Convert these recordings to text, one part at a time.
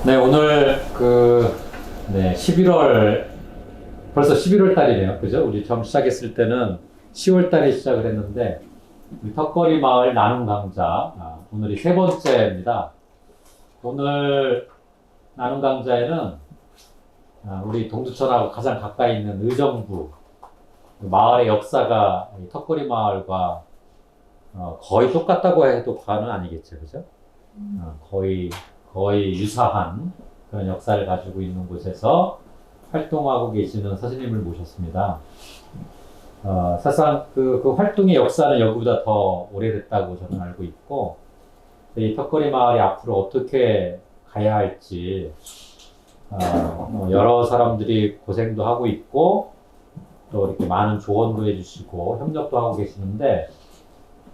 네, 오늘 11월, 벌써 11월 달이네요. 그죠? 우리 처음 시작했을 때는 10월 달에 시작을 했는데, 우리 턱걸이 마을 나눔 강좌, 오늘이 세 번째입니다. 오늘 나눔 강좌에는 우리 동두천하고 가장 가까이 있는 의정부, 그 마을의 역사가 이 턱걸이 마을과 거의 똑같다고 해도 과언은 아니겠죠. 그죠? 거의 유사한 그런 역사를 가지고 있는 곳에서 활동하고 계시는 선생님을 모셨습니다. 사실상 그 활동의 역사는 여기보다 더 오래됐다고 저는 알고 있고, 이 턱걸이 마을이 앞으로 어떻게 가야 할지, 여러 사람들이 고생도 하고 있고, 또 이렇게 많은 조언도 해주시고, 협력도 하고 계시는데,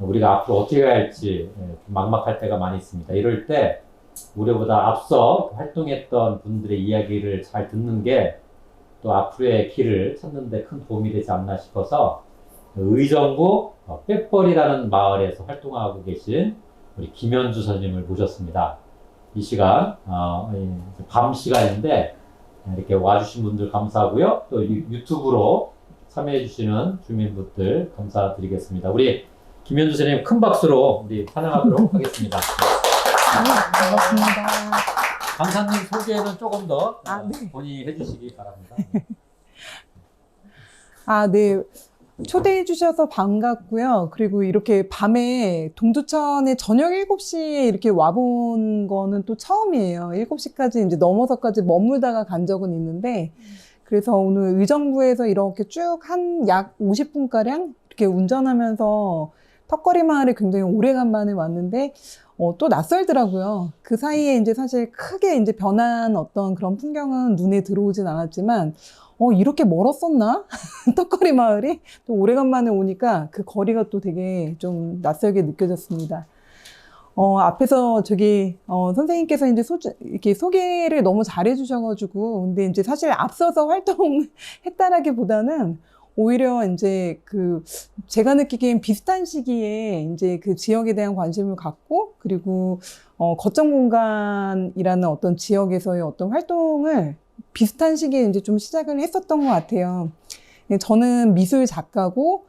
우리가 앞으로 어떻게 해야 할지 막막할 때가 많이 있습니다. 이럴 때, 우리보다 앞서 활동했던 분들의 이야기를 잘 듣는 게 또 앞으로의 길을 찾는 데 큰 도움이 되지 않나 싶어서 의정부 빼벌이라는 마을에서 활동하고 계신 우리 김현주 선생님을 모셨습니다. 이 시간, 밤 시간인데 이렇게 와주신 분들 감사하고요. 또 유튜브로 참여해주시는 주민분들 감사드리겠습니다. 우리 김현주 선생님 큰 박수로 우리 환영하도록 하겠습니다. 반갑습니다. 강사님 소개는 조금 더 네. 본인이 해주시기 바랍니다. 네. 초대해 주셔서 반갑고요. 그리고 이렇게 밤에 동두천에 저녁 7시에 이렇게 와본 거는 또 처음이에요. 7시까지 이제 넘어서까지 머물다가 간 적은 있는데, 그래서 오늘 의정부에서 이렇게 쭉 한 약 50분가량 이렇게 운전하면서 턱걸이 마을에 굉장히 오래간만에 왔는데, 또 낯설더라고요. 그 사이에 이제 사실 크게 이제 변한 어떤 그런 풍경은 눈에 들어오진 않았지만, 이렇게 멀었었나? 턱걸이 마을이? 또 오래간만에 오니까 그 거리가 또 되게 좀 낯설게 느껴졌습니다. 앞에서 선생님께서 이제 이렇게 소개를 너무 잘해 주셔가지고, 근데 이제 사실 앞서서 활동했다라기보다는 오히려 이제 제가 느끼기엔 비슷한 시기에 이제 그 지역에 대한 관심을 갖고, 그리고 거점 공간이라는 어떤 지역에서의 어떤 활동을 비슷한 시기에 이제 좀 시작을 했었던 것 같아요. 저는 미술 작가고,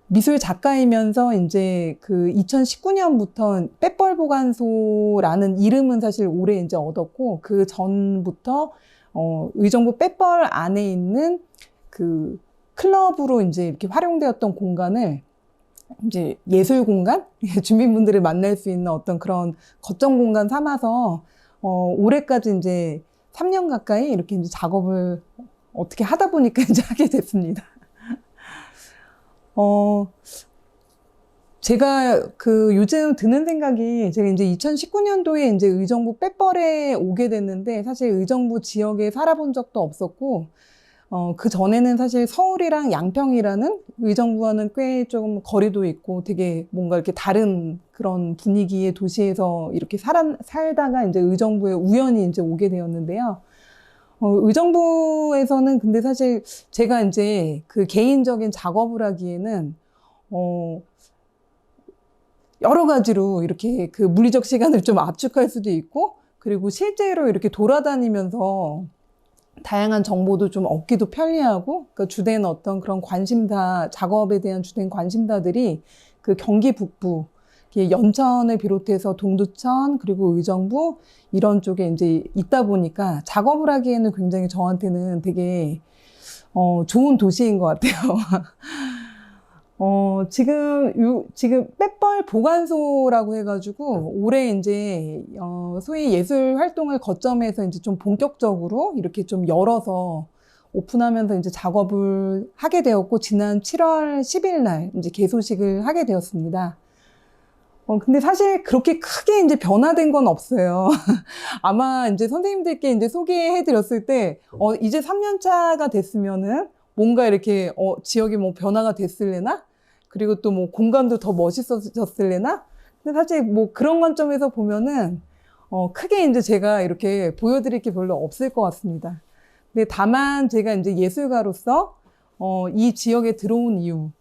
미술 작가이면서 이제 2019년부터 빼벌 보관소라는 이름은 사실 올해 이제 얻었고, 그 전부터 의정부 빼벌 안에 있는 클럽으로 이제 이렇게 활용되었던 공간을 이제 예술 공간? 주민분들을 만날 수 있는 어떤 그런 거점 공간 삼아서, 올해까지 이제 3년 가까이 이렇게 이제 작업을 어떻게 하다 보니까 이제 하게 됐습니다. 제가 요즘 드는 생각이, 제가 이제 2019년도에 이제 의정부 빼벌에 오게 됐는데, 사실 의정부 지역에 살아본 적도 없었고, 그 전에는 사실 서울이랑 양평이라는 의정부와는 꽤 좀 거리도 있고 되게 뭔가 이렇게 다른 그런 분위기의 도시에서 이렇게 살다가 이제 의정부에 우연히 이제 오게 되었는데요. 의정부에서는 근데 사실 제가 이제 개인적인 작업을 하기에는, 여러 가지로 이렇게 물리적 시간을 좀 압축할 수도 있고, 그리고 실제로 이렇게 돌아다니면서 다양한 정보도 좀 얻기도 편리하고, 주된 어떤 그런 관심사, 작업에 대한 주된 관심사들이 경기 북부, 연천을 비롯해서 동두천, 그리고 의정부, 이런 쪽에 이제 있다 보니까 작업을 하기에는 굉장히 저한테는 되게, 좋은 도시인 것 같아요. 지금 빼벌 보관소라고 해가지고 올해 이제 소위 예술 활동을 거점에서 이제 좀 본격적으로 이렇게 좀 열어서 오픈하면서 이제 작업을 하게 되었고, 지난 7월 10일 날 이제 개소식을 하게 되었습니다. 근데 사실 그렇게 크게 이제 변화된 건 없어요. 아마 이제 선생님들께 이제 소개해 드렸을 때, 이제 3년 차가 됐으면은 뭔가 이렇게, 지역이 뭐 변화가 됐을래나? 그리고 또 뭐 공간도 더 멋있어졌을래나? 근데 사실 뭐 그런 관점에서 보면은, 크게 이제 제가 이렇게 보여드릴 게 별로 없을 것 같습니다. 근데 다만 제가 이제 예술가로서, 이 지역에 들어온 이유,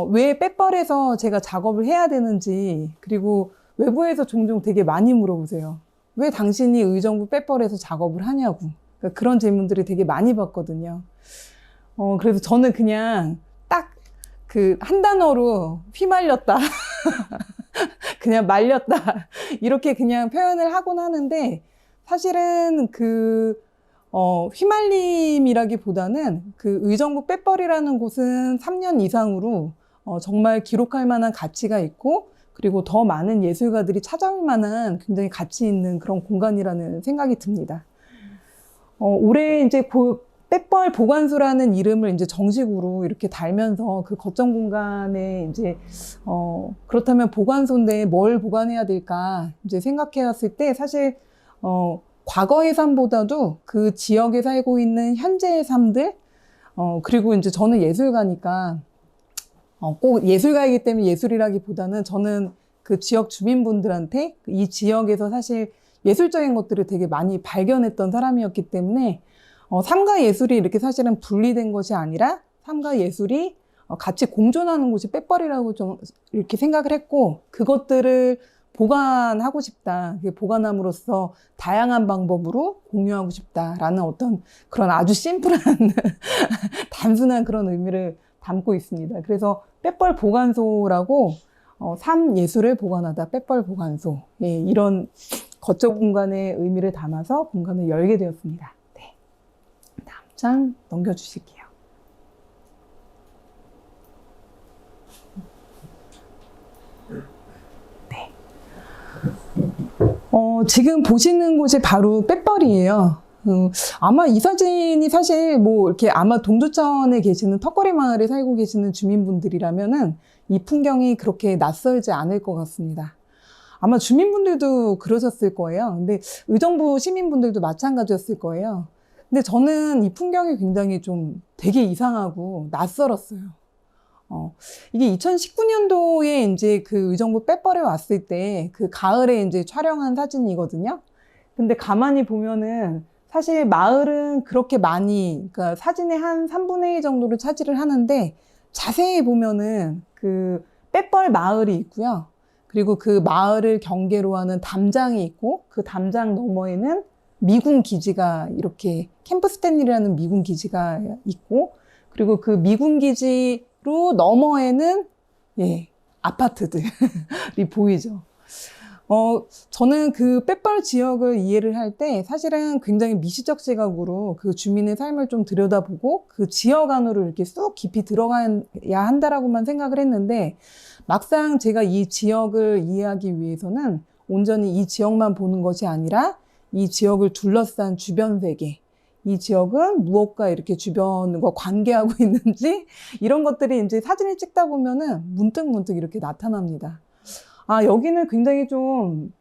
왜 빼벌에서 제가 작업을 해야 되는지, 그리고 외부에서 종종 되게 많이 물어보세요. 왜 당신이 의정부 빼벌에서 작업을 하냐고. 그러니까 그런 질문들을 되게 많이 받거든요. 그래서 저는 그냥 딱 그 한 단어로 휘말렸다. 그냥 말렸다. 이렇게 그냥 표현을 하곤 하는데, 사실은 휘말림이라기보다는 그 의정부 빼벌이라는 곳은 3년 이상으로 정말 기록할 만한 가치가 있고, 그리고 더 많은 예술가들이 찾아올 만한 굉장히 가치 있는 그런 공간이라는 생각이 듭니다. 올해 이제 빼벌 보관소라는 이름을 이제 정식으로 이렇게 달면서 그 거점 공간에 이제, 그렇다면 보관소인데 뭘 보관해야 될까 이제 생각해 봤을 때, 사실, 과거의 삶보다도 그 지역에 살고 있는 현재의 삶들, 그리고 이제 저는 예술가니까, 꼭 예술가이기 때문에 예술이라기보다는 저는 그 지역 주민분들한테 이 지역에서 사실 예술적인 것들을 되게 많이 발견했던 사람이었기 때문에, 삶과 예술이 이렇게 사실은 분리된 것이 아니라 삶과 예술이 같이 공존하는 곳이 빼벌이라고 좀 이렇게 생각을 했고, 그것들을 보관하고 싶다. 보관함으로써 다양한 방법으로 공유하고 싶다라는 어떤 그런 아주 심플한 단순한 그런 의미를 담고 있습니다. 그래서 빼벌 보관소라고, 삶 예술을 보관하다 빼벌 보관소, 예, 이런 거점 공간의 의미를 담아서 공간을 열게 되었습니다. 네. 다음 장 넘겨주실게요. 네. 지금 보시는 곳이 바로 빼벌이에요. 아마 이 사진이 사실 뭐 이렇게 아마 동두천에 계시는 턱걸이 마을에 살고 계시는 주민분들이라면은 이 풍경이 그렇게 낯설지 않을 것 같습니다. 아마 주민분들도 그러셨을 거예요. 근데 의정부 시민분들도 마찬가지였을 거예요. 근데 저는 이 풍경이 굉장히 좀 되게 이상하고 낯설었어요. 이게 2019년도에 이제 그 의정부 빼벌에 왔을 때 그 가을에 이제 촬영한 사진이거든요. 근데 가만히 보면은 사실 마을은 그렇게 많이, 그러니까 사진의 한 3분의 1 정도를 차지를 하는데, 자세히 보면은 그 빼벌 마을이 있고요. 그리고 그 마을을 경계로 하는 담장이 있고, 그 담장 너머에는 미군 기지가 이렇게 캠프 스탠리라는 미군 기지가 있고, 그리고 그 미군 기지로 너머에는, 예, 아파트들이 보이죠. 저는 그 빼벌 지역을 이해를 할 때 사실은 굉장히 미시적 시각으로 그 주민의 삶을 좀 들여다보고 그 지역 안으로 이렇게 쑥 깊이 들어가야 한다라고만 생각을 했는데, 막상 제가 이 지역을 이해하기 위해서는 온전히 이 지역만 보는 것이 아니라 이 지역을 둘러싼 주변 세계, 이 지역은 무엇과 이렇게 주변과 관계하고 있는지, 이런 것들이 이제 사진을 찍다 보면은 문득 이렇게 나타납니다. 아, 여기는 굉장히 좀,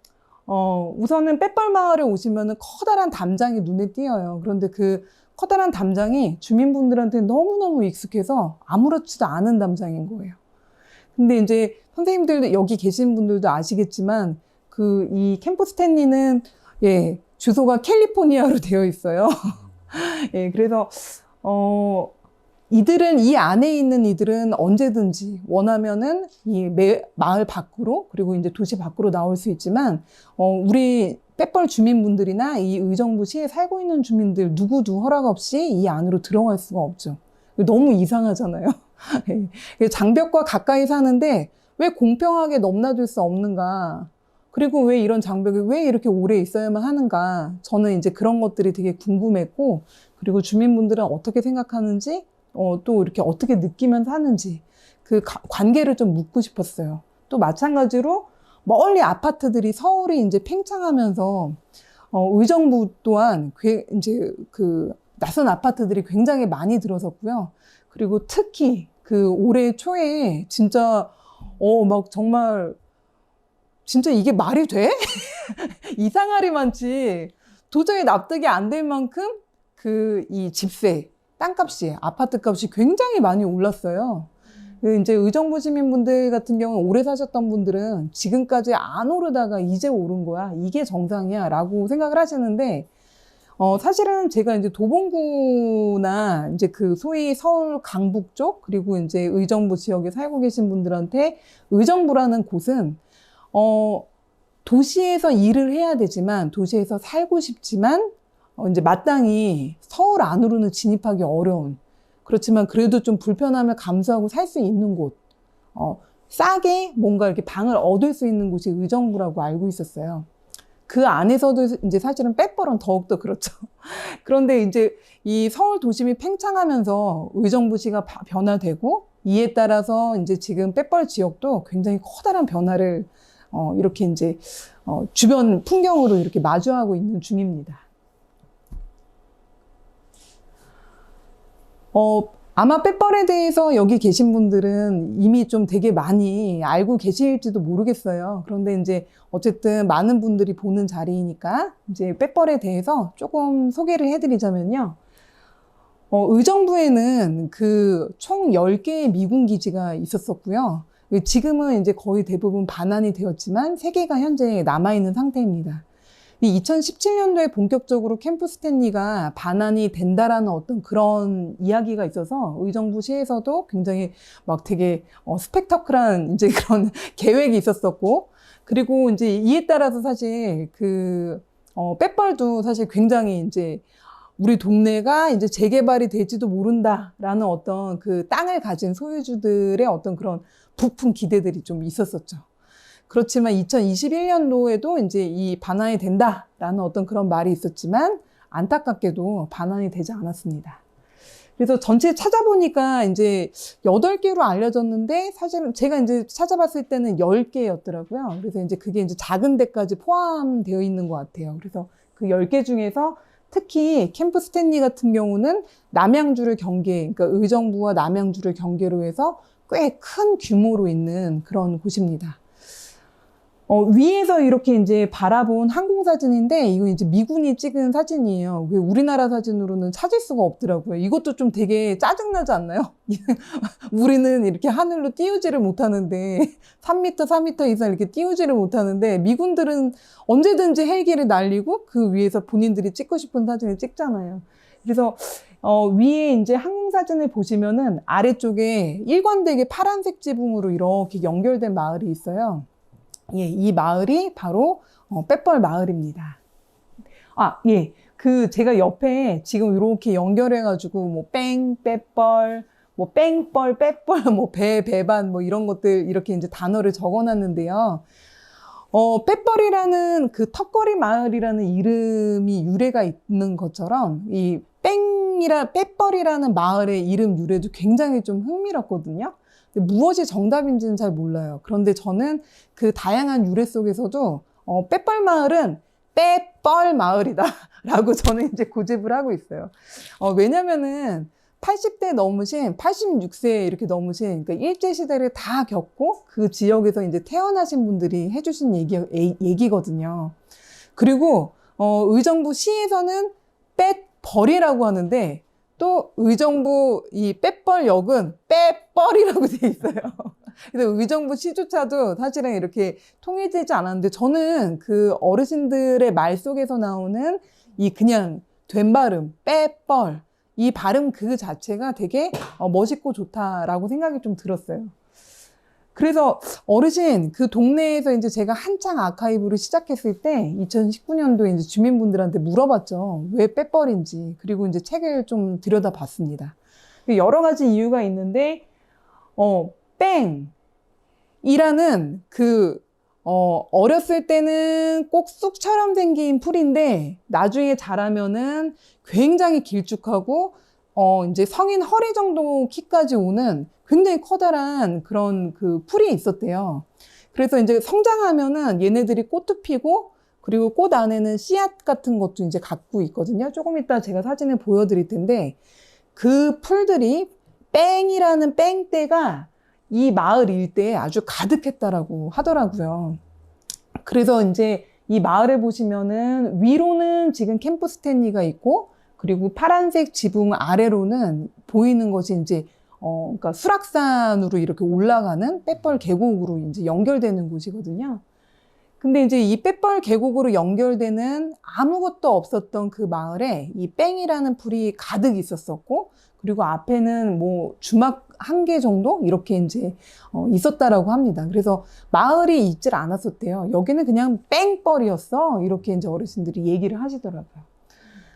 우선은 빼벌 마을에 오시면은 커다란 담장이 눈에 띄어요. 그런데 그 커다란 담장이 주민분들한테 너무너무 익숙해서 아무렇지도 않은 담장인 거예요. 근데 이제 선생님들 여기 계신 분들도 아시겠지만, 이 캠프 스탠리는, 예, 주소가 캘리포니아로 되어 있어요. 예, 그래서, 이 안에 있는 이들은 언제든지 원하면은 마을 밖으로, 그리고 이제 도시 밖으로 나올 수 있지만, 우리 빼벌 주민분들이나 이 의정부시에 살고 있는 주민들 누구도 허락 없이 이 안으로 들어갈 수가 없죠. 너무 이상하잖아요. 장벽과 가까이 사는데 왜 공평하게 넘나들 수 없는가? 그리고 왜 이런 장벽이 왜 이렇게 오래 있어야만 하는가? 저는 이제 그런 것들이 되게 궁금했고, 그리고 주민분들은 어떻게 생각하는지, 또 이렇게 어떻게 느끼면서 사는지 그 관계를 좀 묻고 싶었어요. 또 마찬가지로 멀리 아파트들이 서울이 이제 팽창하면서 의정부 또한 이제 그 낯선 아파트들이 굉장히 많이 들어섰고요. 그리고 특히 그 올해 초에 진짜 막 정말 진짜 이게 말이 돼? 이상하리 많지. 도저히 납득이 안 될 만큼 이 집세, 땅값이, 아파트값이 굉장히 많이 올랐어요. 이제 의정부 시민분들 같은 경우는 오래 사셨던 분들은 지금까지 안 오르다가 이제 오른 거야. 이게 정상이야. 라고 생각을 하시는데, 사실은 제가 이제 도봉구나 이제 그 소위 서울 강북 쪽, 그리고 이제 의정부 지역에 살고 계신 분들한테 의정부라는 곳은, 도시에서 일을 해야 되지만, 도시에서 살고 싶지만, 이제 마땅히 서울 안으로는 진입하기 어려운, 그렇지만 그래도 좀 불편함을 감수하고 살 수 있는 곳, 싸게 뭔가 이렇게 방을 얻을 수 있는 곳이 의정부라고 알고 있었어요. 그 안에서도 이제 사실은 빼뻘은 더욱더 그렇죠. 그런데 이제 이 서울 도심이 팽창하면서 의정부시가 변화되고, 이에 따라서 이제 지금 빼뻘 지역도 굉장히 커다란 변화를 이렇게 이제 주변 풍경으로 이렇게 마주하고 있는 중입니다. 아마 빼뻘에 대해서 여기 계신 분들은 이미 좀 되게 많이 알고 계실지도 모르겠어요. 그런데 이제 어쨌든 많은 분들이 보는 자리이니까 이제 빼뻘에 대해서 조금 소개를 해드리자면요. 의정부에는 그 총 10개의 미군 기지가 있었었고요. 지금은 이제 거의 대부분 반환이 되었지만 3개가 현재 남아있는 상태입니다. 이 2017년도에 본격적으로 캠프 스탠리가 반환이 된다라는 어떤 그런 이야기가 있어서 의정부시에서도 굉장히 막 되게 스펙터클한 이제 그런 계획이 있었었고, 그리고 이제 이에 따라서 사실 그 빼뻘도 사실 굉장히 이제 우리 동네가 이제 재개발이 될지도 모른다라는 어떤 그 땅을 가진 소유주들의 어떤 그런 부푼 기대들이 좀 있었었죠. 그렇지만 2021년도에도 이제 이 반환이 된다라는 어떤 그런 말이 있었지만 안타깝게도 반환이 되지 않았습니다. 그래서 전체 찾아보니까 이제 8개로 알려졌는데 사실은 제가 이제 찾아봤을 때는 10개였더라고요. 그래서 이제 그게 이제 작은 데까지 포함되어 있는 것 같아요. 그래서 그 10개 중에서 특히 캠프 스탠리 같은 경우는 남양주를 그러니까 의정부와 남양주를 경계로 해서 꽤 큰 규모로 있는 그런 곳입니다. 위에서 이렇게 이제 바라본 항공사진인데, 이거 이제 미군이 찍은 사진이에요. 우리나라 사진으로는 찾을 수가 없더라고요. 이것도 좀 되게 짜증나지 않나요? 우리는 이렇게 하늘로 띄우지를 못하는데, 3m, 4m 이상 이렇게 띄우지를 못하는데, 미군들은 언제든지 헬기를 날리고 그 위에서 본인들이 찍고 싶은 사진을 찍잖아요. 그래서 위에 이제 항공사진을 보시면은 아래쪽에 일관되게 파란색 지붕으로 이렇게 연결된 마을이 있어요. 예, 이 마을이 바로 빼뻘 마을입니다. 예. 제가 옆에 지금 이렇게 연결해가지고 뭐 빼뻘, 뭐 뺑뻘, 빼뻘, 뭐 배반 뭐 이런 것들 이렇게 이제 단어를 적어놨는데요. 빼뻘이라는 그 턱걸이 마을이라는 이름이 유래가 있는 것처럼 이 빼뻘이라는 마을의 이름 유래도 굉장히 좀 흥미롭거든요. 무엇이 정답인지는 잘 몰라요. 그런데 저는 그 다양한 유래 속에서도 빼뻘 마을은 빼뻘 마을이다 라고 저는 이제 고집을 하고 있어요. 왜냐면은 80대 넘으신, 86세 이렇게 넘으신, 그러니까 일제시대를 다 겪고 그 지역에서 이제 태어나신 분들이 해주신 얘기거든요. 그리고 의정부 시에서는 빼벌이라고 하는데, 또 의정부 이 빼뻘역은 빼뻘이라고 돼 있어요. 그래서 의정부 시조차도 사실은 이렇게 통일되지 않았는데, 저는 그 어르신들의 말 속에서 나오는 이 그냥 된 발음 빼뻘, 이 발음 그 자체가 되게 멋있고 좋다라고 생각이 좀 들었어요. 그래서 어르신 그 동네에서 이제 제가 한창 아카이브를 시작했을 때 2019년도에 이제 주민분들한테 물어봤죠. 왜 빼뻘인지. 그리고 이제 책을 좀 들여다봤습니다. 여러 가지 이유가 있는데, 뺑이라는 어렸을 때는 꼭 쑥처럼 생긴 풀인데, 나중에 자라면은 굉장히 길쭉하고, 이제 성인 허리 정도 키까지 오는 굉장히 커다란 그런 그 풀이 있었대요. 그래서 이제 성장하면은 얘네들이 꽃도 피고, 그리고 꽃 안에는 씨앗 같은 것도 이제 갖고 있거든요. 조금 이따 제가 사진을 보여드릴 텐데, 그 풀들이 뺑이라는 뺑대가 이 마을 일대에 아주 가득했다라고 하더라고요. 그래서 이제 이 마을에 보시면은 위로는 지금 캠프 스탠리가 있고, 그리고 파란색 지붕 아래로는 보이는 것이 이제 그러니까 수락산으로 이렇게 올라가는 빼뻘 계곡으로 이제 연결되는 곳이거든요. 근데 이제 이 뺏벌 계곡으로 연결되는 아무것도 없었던 그 마을에 이 뺑이라는 풀이 가득 있었었고, 그리고 앞에는 뭐 주막 한 개 정도 이렇게 이제 있었다라고 합니다. 그래서 마을이 있질 않았었대요. 여기는 그냥 뺑벌이었어. 이렇게 이제 어르신들이 얘기를 하시더라고요.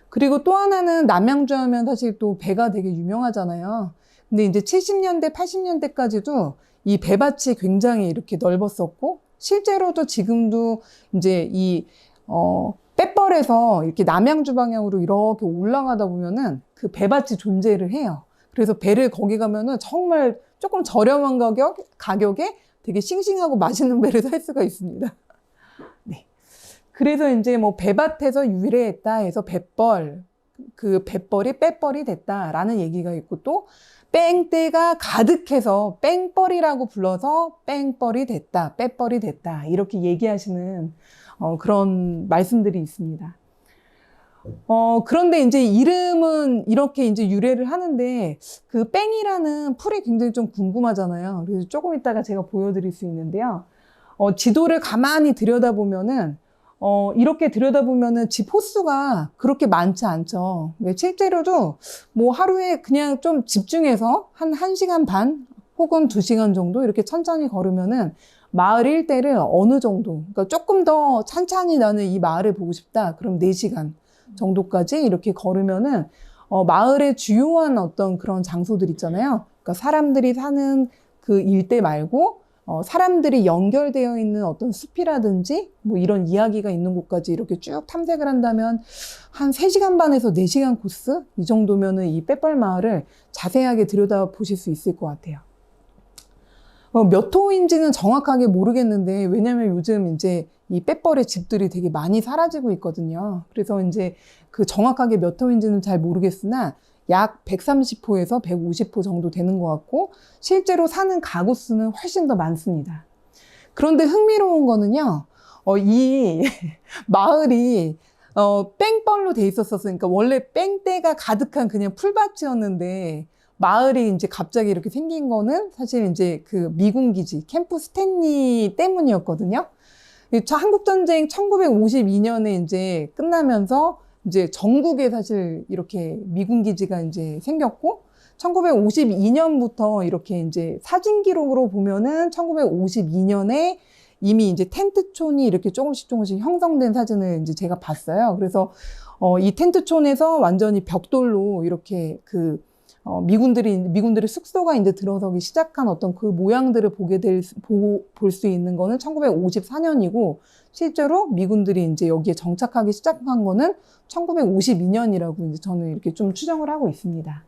그리고 또 하나는 남양주 하면 사실 또 배가 되게 유명하잖아요. 근데 이제 70년대, 80년대까지도 이 배밭이 굉장히 이렇게 넓었었고, 실제로도 지금도 이제 이, 뺏벌에서 이렇게 남양주 방향으로 이렇게 올라가다 보면은 그 배밭이 존재를 해요. 그래서 배를 거기 가면은 정말 조금 저렴한 가격에 되게 싱싱하고 맛있는 배를 살 수가 있습니다. 네. 그래서 이제 뭐 배밭에서 유래했다 해서 뱃벌, 그 뱃벌이 뺏벌이 됐다라는 얘기가 있고, 또 뺑때가 가득해서 뺑벌이라고 불러서 뺑벌이 됐다, 뺏벌이 됐다, 이렇게 얘기하시는 그런 말씀들이 있습니다. 그런데 이제 이름은 이렇게 이제 유래를 하는데, 그 뺑이라는 풀이 굉장히 좀 궁금하잖아요. 그래서 조금 이따가 제가 보여드릴 수 있는데요. 지도를 가만히 들여다보면은, 이렇게 들여다보면은 집 호수가 그렇게 많지 않죠. 실제로도 뭐 하루에 그냥 좀 집중해서 한 1시간 반 혹은 2시간 정도 이렇게 천천히 걸으면은 마을 일대를 어느 정도, 그러니까 조금 더 찬찬히 나는 이 마을을 보고 싶다. 그럼 4시간 정도까지 이렇게 걸으면은 마을의 주요한 어떤 그런 장소들 있잖아요. 그러니까 사람들이 사는 그 일대 말고 사람들이 연결되어 있는 어떤 숲이라든지 뭐 이런 이야기가 있는 곳까지 이렇게 쭉 탐색을 한다면 한 3시간 반에서 4시간 코스? 이 정도면은 이 뺏벌 마을을 자세하게 들여다보실 수 있을 것 같아요. 몇 호인지는 정확하게 모르겠는데, 왜냐면 요즘 이제 이 뺏벌의 집들이 되게 많이 사라지고 있거든요. 그래서 이제 그 정확하게 몇 호인지는 잘 모르겠으나 약 130호에서 150호 정도 되는 것 같고, 실제로 사는 가구 수는 훨씬 더 많습니다. 그런데 흥미로운 거는요, 이 마을이 뺑벌로 돼 있었으니까 원래 뺑대가 가득한 그냥 풀밭이었는데, 마을이 이제 갑자기 이렇게 생긴 거는 사실 이제 그 미군 기지 캠프 스탠리 때문이었거든요. 한국전쟁 1952년에 이제 끝나면서 이제 전국에 사실 이렇게 미군 기지가 이제 생겼고, 1952년부터 이렇게 이제 사진 기록으로 보면은 1952년에 이미 이제 텐트촌이 이렇게 조금씩 형성된 사진을 이제 제가 봤어요. 그래서 이 텐트촌에서 완전히 벽돌로 이렇게 그 미군들의 숙소가 이제 들어서기 시작한 어떤 그 모양들을 볼 수 있는 거는 1954년이고, 실제로 미군들이 이제 여기에 정착하기 시작한 거는 1952년이라고 이제 저는 이렇게 좀 추정을 하고 있습니다.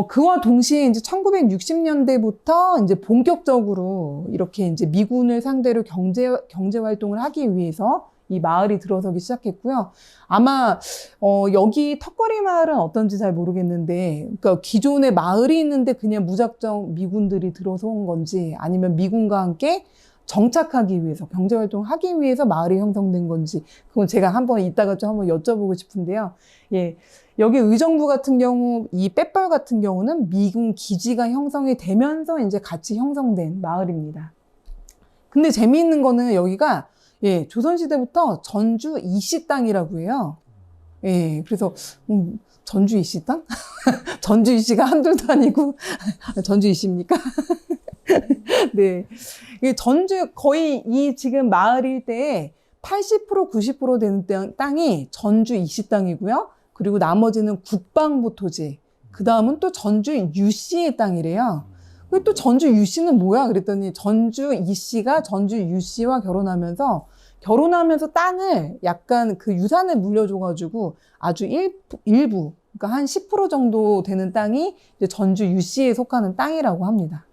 그와 동시에 이제 1960년대부터 이제 본격적으로 이렇게 이제 미군을 상대로 경제 활동을 하기 위해서 이 마을이 들어서기 시작했고요. 아마 여기 턱걸이 마을은 어떤지 잘 모르겠는데, 그러니까 기존에 마을이 있는데 그냥 무작정 미군들이 들어서 온 건지, 아니면 미군과 함께 정착하기 위해서, 경제 활동을 하기 위해서 마을이 형성된 건지, 그건 제가 한번 이따가 좀 한번 여쭤보고 싶은데요. 예, 여기 의정부 같은 경우, 이 뺏벌 같은 경우는 미군 기지가 형성이 되면서 이제 같이 형성된 마을입니다. 근데 재미있는 거는 여기가 예, 조선시대부터 전주 이씨 땅이라고 해요. 예, 그래서, 전주 이씨 땅? 전주 이씨가 한둘도 아니고, 전주 이씨입니까? 네. 전주, 거의 이 지금 마을 일대에 80%, 90% 되는 땅이 전주 이씨 땅이고요. 그리고 나머지는 국방부 토지. 그 다음은 또 전주 유씨의 땅이래요. 또 전주 유씨는 뭐야? 그랬더니 전주 이씨가 전주 유씨와 결혼하면서 땅을 약간 그 유산을 물려줘가지고 아주 일부, 그러니까 한 10% 정도 되는 땅이 이제 전주 유씨에 속하는 땅이라고 합니다.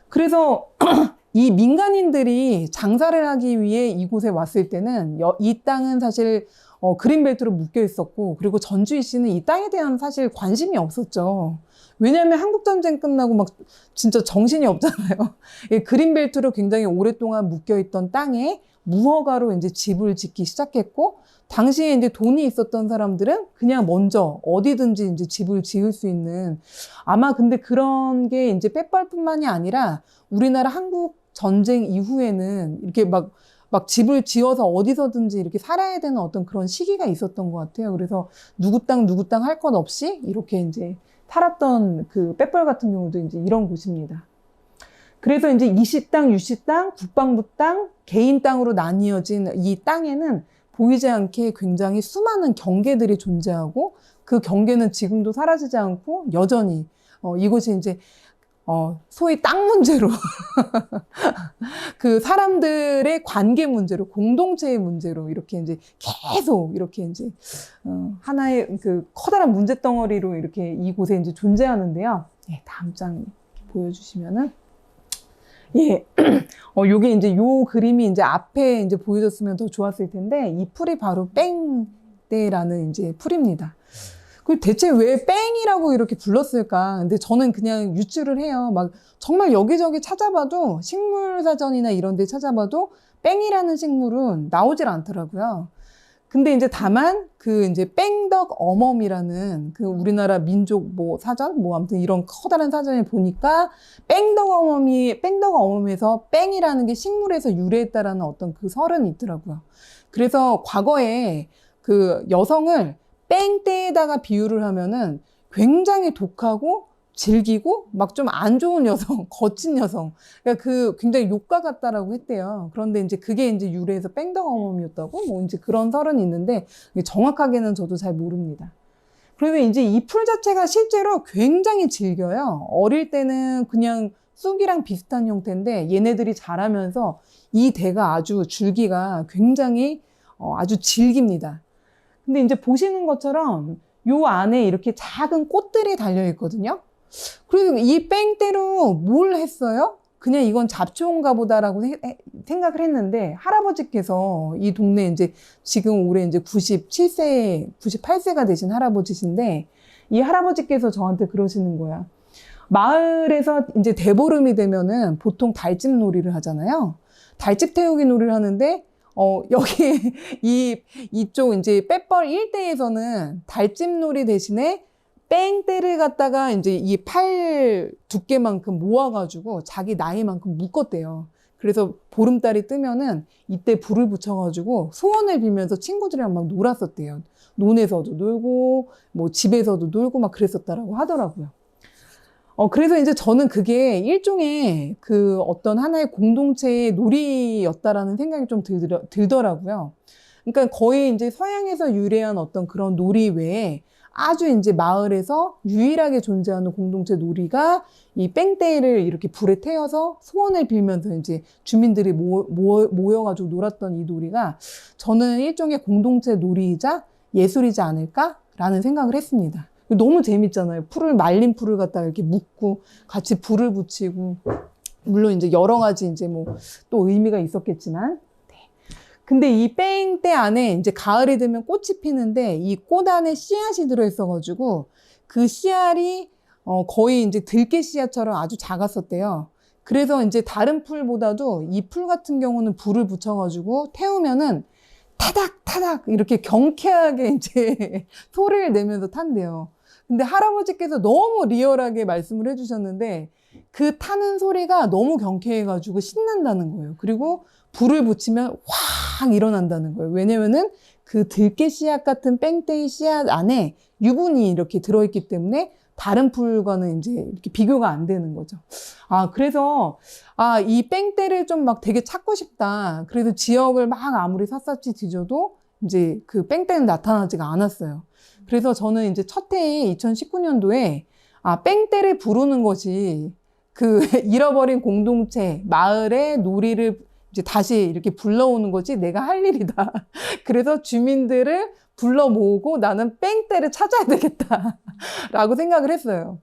그래서 이 민간인들이 장사를 하기 위해 이곳에 왔을 때는 이 땅은 사실 그린벨트로 묶여 있었고, 그리고 전주희 씨는 이 땅에 대한 사실 관심이 없었죠. 왜냐하면 한국전쟁 끝나고 막 진짜 정신이 없잖아요. 그린벨트로 굉장히 오랫동안 묶여있던 땅에 무허가로 이제 집을 짓기 시작했고, 당시에 이제 돈이 있었던 사람들은 그냥 먼저 어디든지 이제 집을 지을 수 있는, 아마 근데 그런 게 이제 뺏벌뿐만이 아니라 우리나라 한국 전쟁 이후에는 이렇게 막 막 집을 지어서 어디서든지 이렇게 살아야 되는 어떤 그런 시기가 있었던 것 같아요. 그래서 누구 땅 할 것 없이 이렇게 이제 살았던 그 빽벌 같은 경우도 이제 이런 곳입니다. 그래서 이제 이시땅, 유시땅, 국방부 땅, 개인 땅으로 나뉘어진 이 땅에는 보이지 않게 굉장히 수많은 경계들이 존재하고 그 경계는 지금도 사라지지 않고 여전히 이곳이 이제 소위 땅 문제로 그 사람들의 관계 문제로 공동체의 문제로 이렇게 이제 계속 이렇게 이제 하나의 그 커다란 문제 덩어리로 이렇게 이곳에 이제 존재하는데요. 예, 다음 장 보여주시면은 예, 요게 이제 요 그림이 이제 앞에 이제 보여줬으면 더 좋았을 텐데 이 풀이 바로 뺑대라는 이제 풀입니다. 그 대체 왜 뺑이라고 이렇게 불렀을까? 근데 저는 그냥 유추를 해요. 막 정말 여기저기 찾아봐도 식물사전이나 이런 데 찾아봐도 뺑이라는 식물은 나오질 않더라고요. 근데 이제 다만 그 이제 뺑덕 어멈이라는 그 우리나라 민족 뭐 사전 뭐 아무튼 이런 커다란 사전에 보니까 뺑덕 어멈에서 뺑이라는 게 식물에서 유래했다라는 어떤 그 설은 있더라고요. 그래서 과거에 그 여성을 뺑대에다가 비유를 하면은 굉장히 독하고 질기고 막 좀 안 좋은 여성, 거친 여성. 그러니까 그 굉장히 욕과 같다라고 했대요. 그런데 이제 그게 이제 유래해서 뺑덕어멈이었다고 뭐 이제 그런 설은 있는데 정확하게는 저도 잘 모릅니다. 그러면 이제 이 풀 자체가 실제로 굉장히 질겨요. 어릴 때는 그냥 쑥이랑 비슷한 형태인데 얘네들이 자라면서 이 대가 아주 줄기가 굉장히 아주 질깁니다. 근데 이제 보시는 것처럼 요 안에 이렇게 작은 꽃들이 달려 있거든요. 그리고 이 뺑대로 뭘 했어요? 그냥 이건 잡초인가 보다라고 생각을 했는데 할아버지께서 이 동네 이제 지금 올해 이제 97세, 98세가 되신 할아버지신데 이 할아버지께서 저한테 그러시는 거야. 마을에서 이제 대보름이 되면은 보통 달집 놀이를 하잖아요. 달집 태우기 놀이를 하는데 여기 이쪽 이제 빽벌 일대에서는 달집놀이 대신에 뺑대를 갖다가 이제 이 팔 두께만큼 모아가지고 자기 나이만큼 묶었대요. 그래서 보름달이 뜨면은 이때 불을 붙여가지고 소원을 빌면서 친구들이랑 막 놀았었대요. 논에서도 놀고 뭐 집에서도 놀고 막 그랬었다라고 하더라고요. 그래서 이제 저는 그게 일종의 그 어떤 하나의 공동체의 놀이였다라는 생각이 좀 들더라고요. 그러니까 거의 이제 서양에서 유래한 어떤 그런 놀이 외에 아주 이제 마을에서 유일하게 존재하는 공동체 놀이가 이 뺑대를 이렇게 불에 태워서 소원을 빌면서 이제 주민들이 모여가지고 놀았던 이 놀이가 저는 일종의 공동체 놀이이자 예술이지 않을까라는 생각을 했습니다. 너무 재밌잖아요. 말린 풀을 갖다가 이렇게 묶고 같이 불을 붙이고 물론 이제 여러 가지 이제 뭐 또 의미가 있었겠지만 근데 이 뺑대 안에 이제 가을이 되면 꽃이 피는데 이 꽃 안에 씨앗이 들어있어가지고 그 씨알이 거의 이제 들깨 씨앗처럼 아주 작았었대요. 그래서 이제 다른 풀보다도 이 풀 같은 경우는 불을 붙여가지고 태우면은 타닥타닥 이렇게 경쾌하게 이제 소리를 내면서 탄대요. 근데 할아버지께서 너무 리얼하게 말씀을 해주셨는데 그 타는 소리가 너무 경쾌해가지고 신난다는 거예요. 그리고 불을 붙이면 확 일어난다는 거예요. 왜냐면은 그 들깨 씨앗 같은 뺑대의 씨앗 안에 유분이 이렇게 들어있기 때문에 다른 풀과는 이제 이렇게 비교가 안 되는 거죠. 그래서 이 뺑대를 좀 막 되게 찾고 싶다. 그래서 지역을 막 아무리 샅샅이 뒤져도 이제 그 뺑대는 나타나지가 않았어요. 그래서 저는 이제 첫 해에 2019년도에 뺑대를 부르는 것이 그 잃어버린 공동체, 마을의 놀이를 이제 다시 이렇게 불러오는 것이 내가 할 일이다. 그래서 주민들을 불러 모으고 나는 뺑대를 찾아야 되겠다. 라고 생각을 했어요.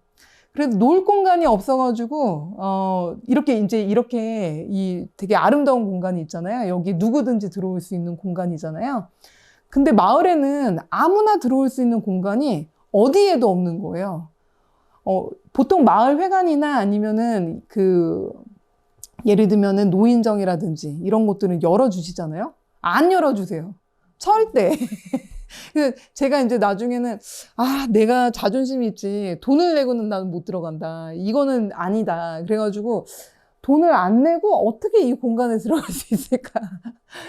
그래서 놀 공간이 없어가지고, 이렇게 이 되게 아름다운 공간이 있잖아요. 여기 누구든지 들어올 수 있는 공간이잖아요. 근데 마을에는 아무나 들어올 수 있는 공간이 어디에도 없는 거예요. 보통 마을 회관이나 아니면은 예를 들면은 노인정이라든지 이런 곳들은 열어주시잖아요. 안 열어주세요. 절대. 제가 이제 나중에는 내가 자존심이 있지 돈을 내고는 나는 못 들어간다. 이거는 아니다. 그래가지고 돈을 안 내고 어떻게 이 공간에 들어갈 수 있을까?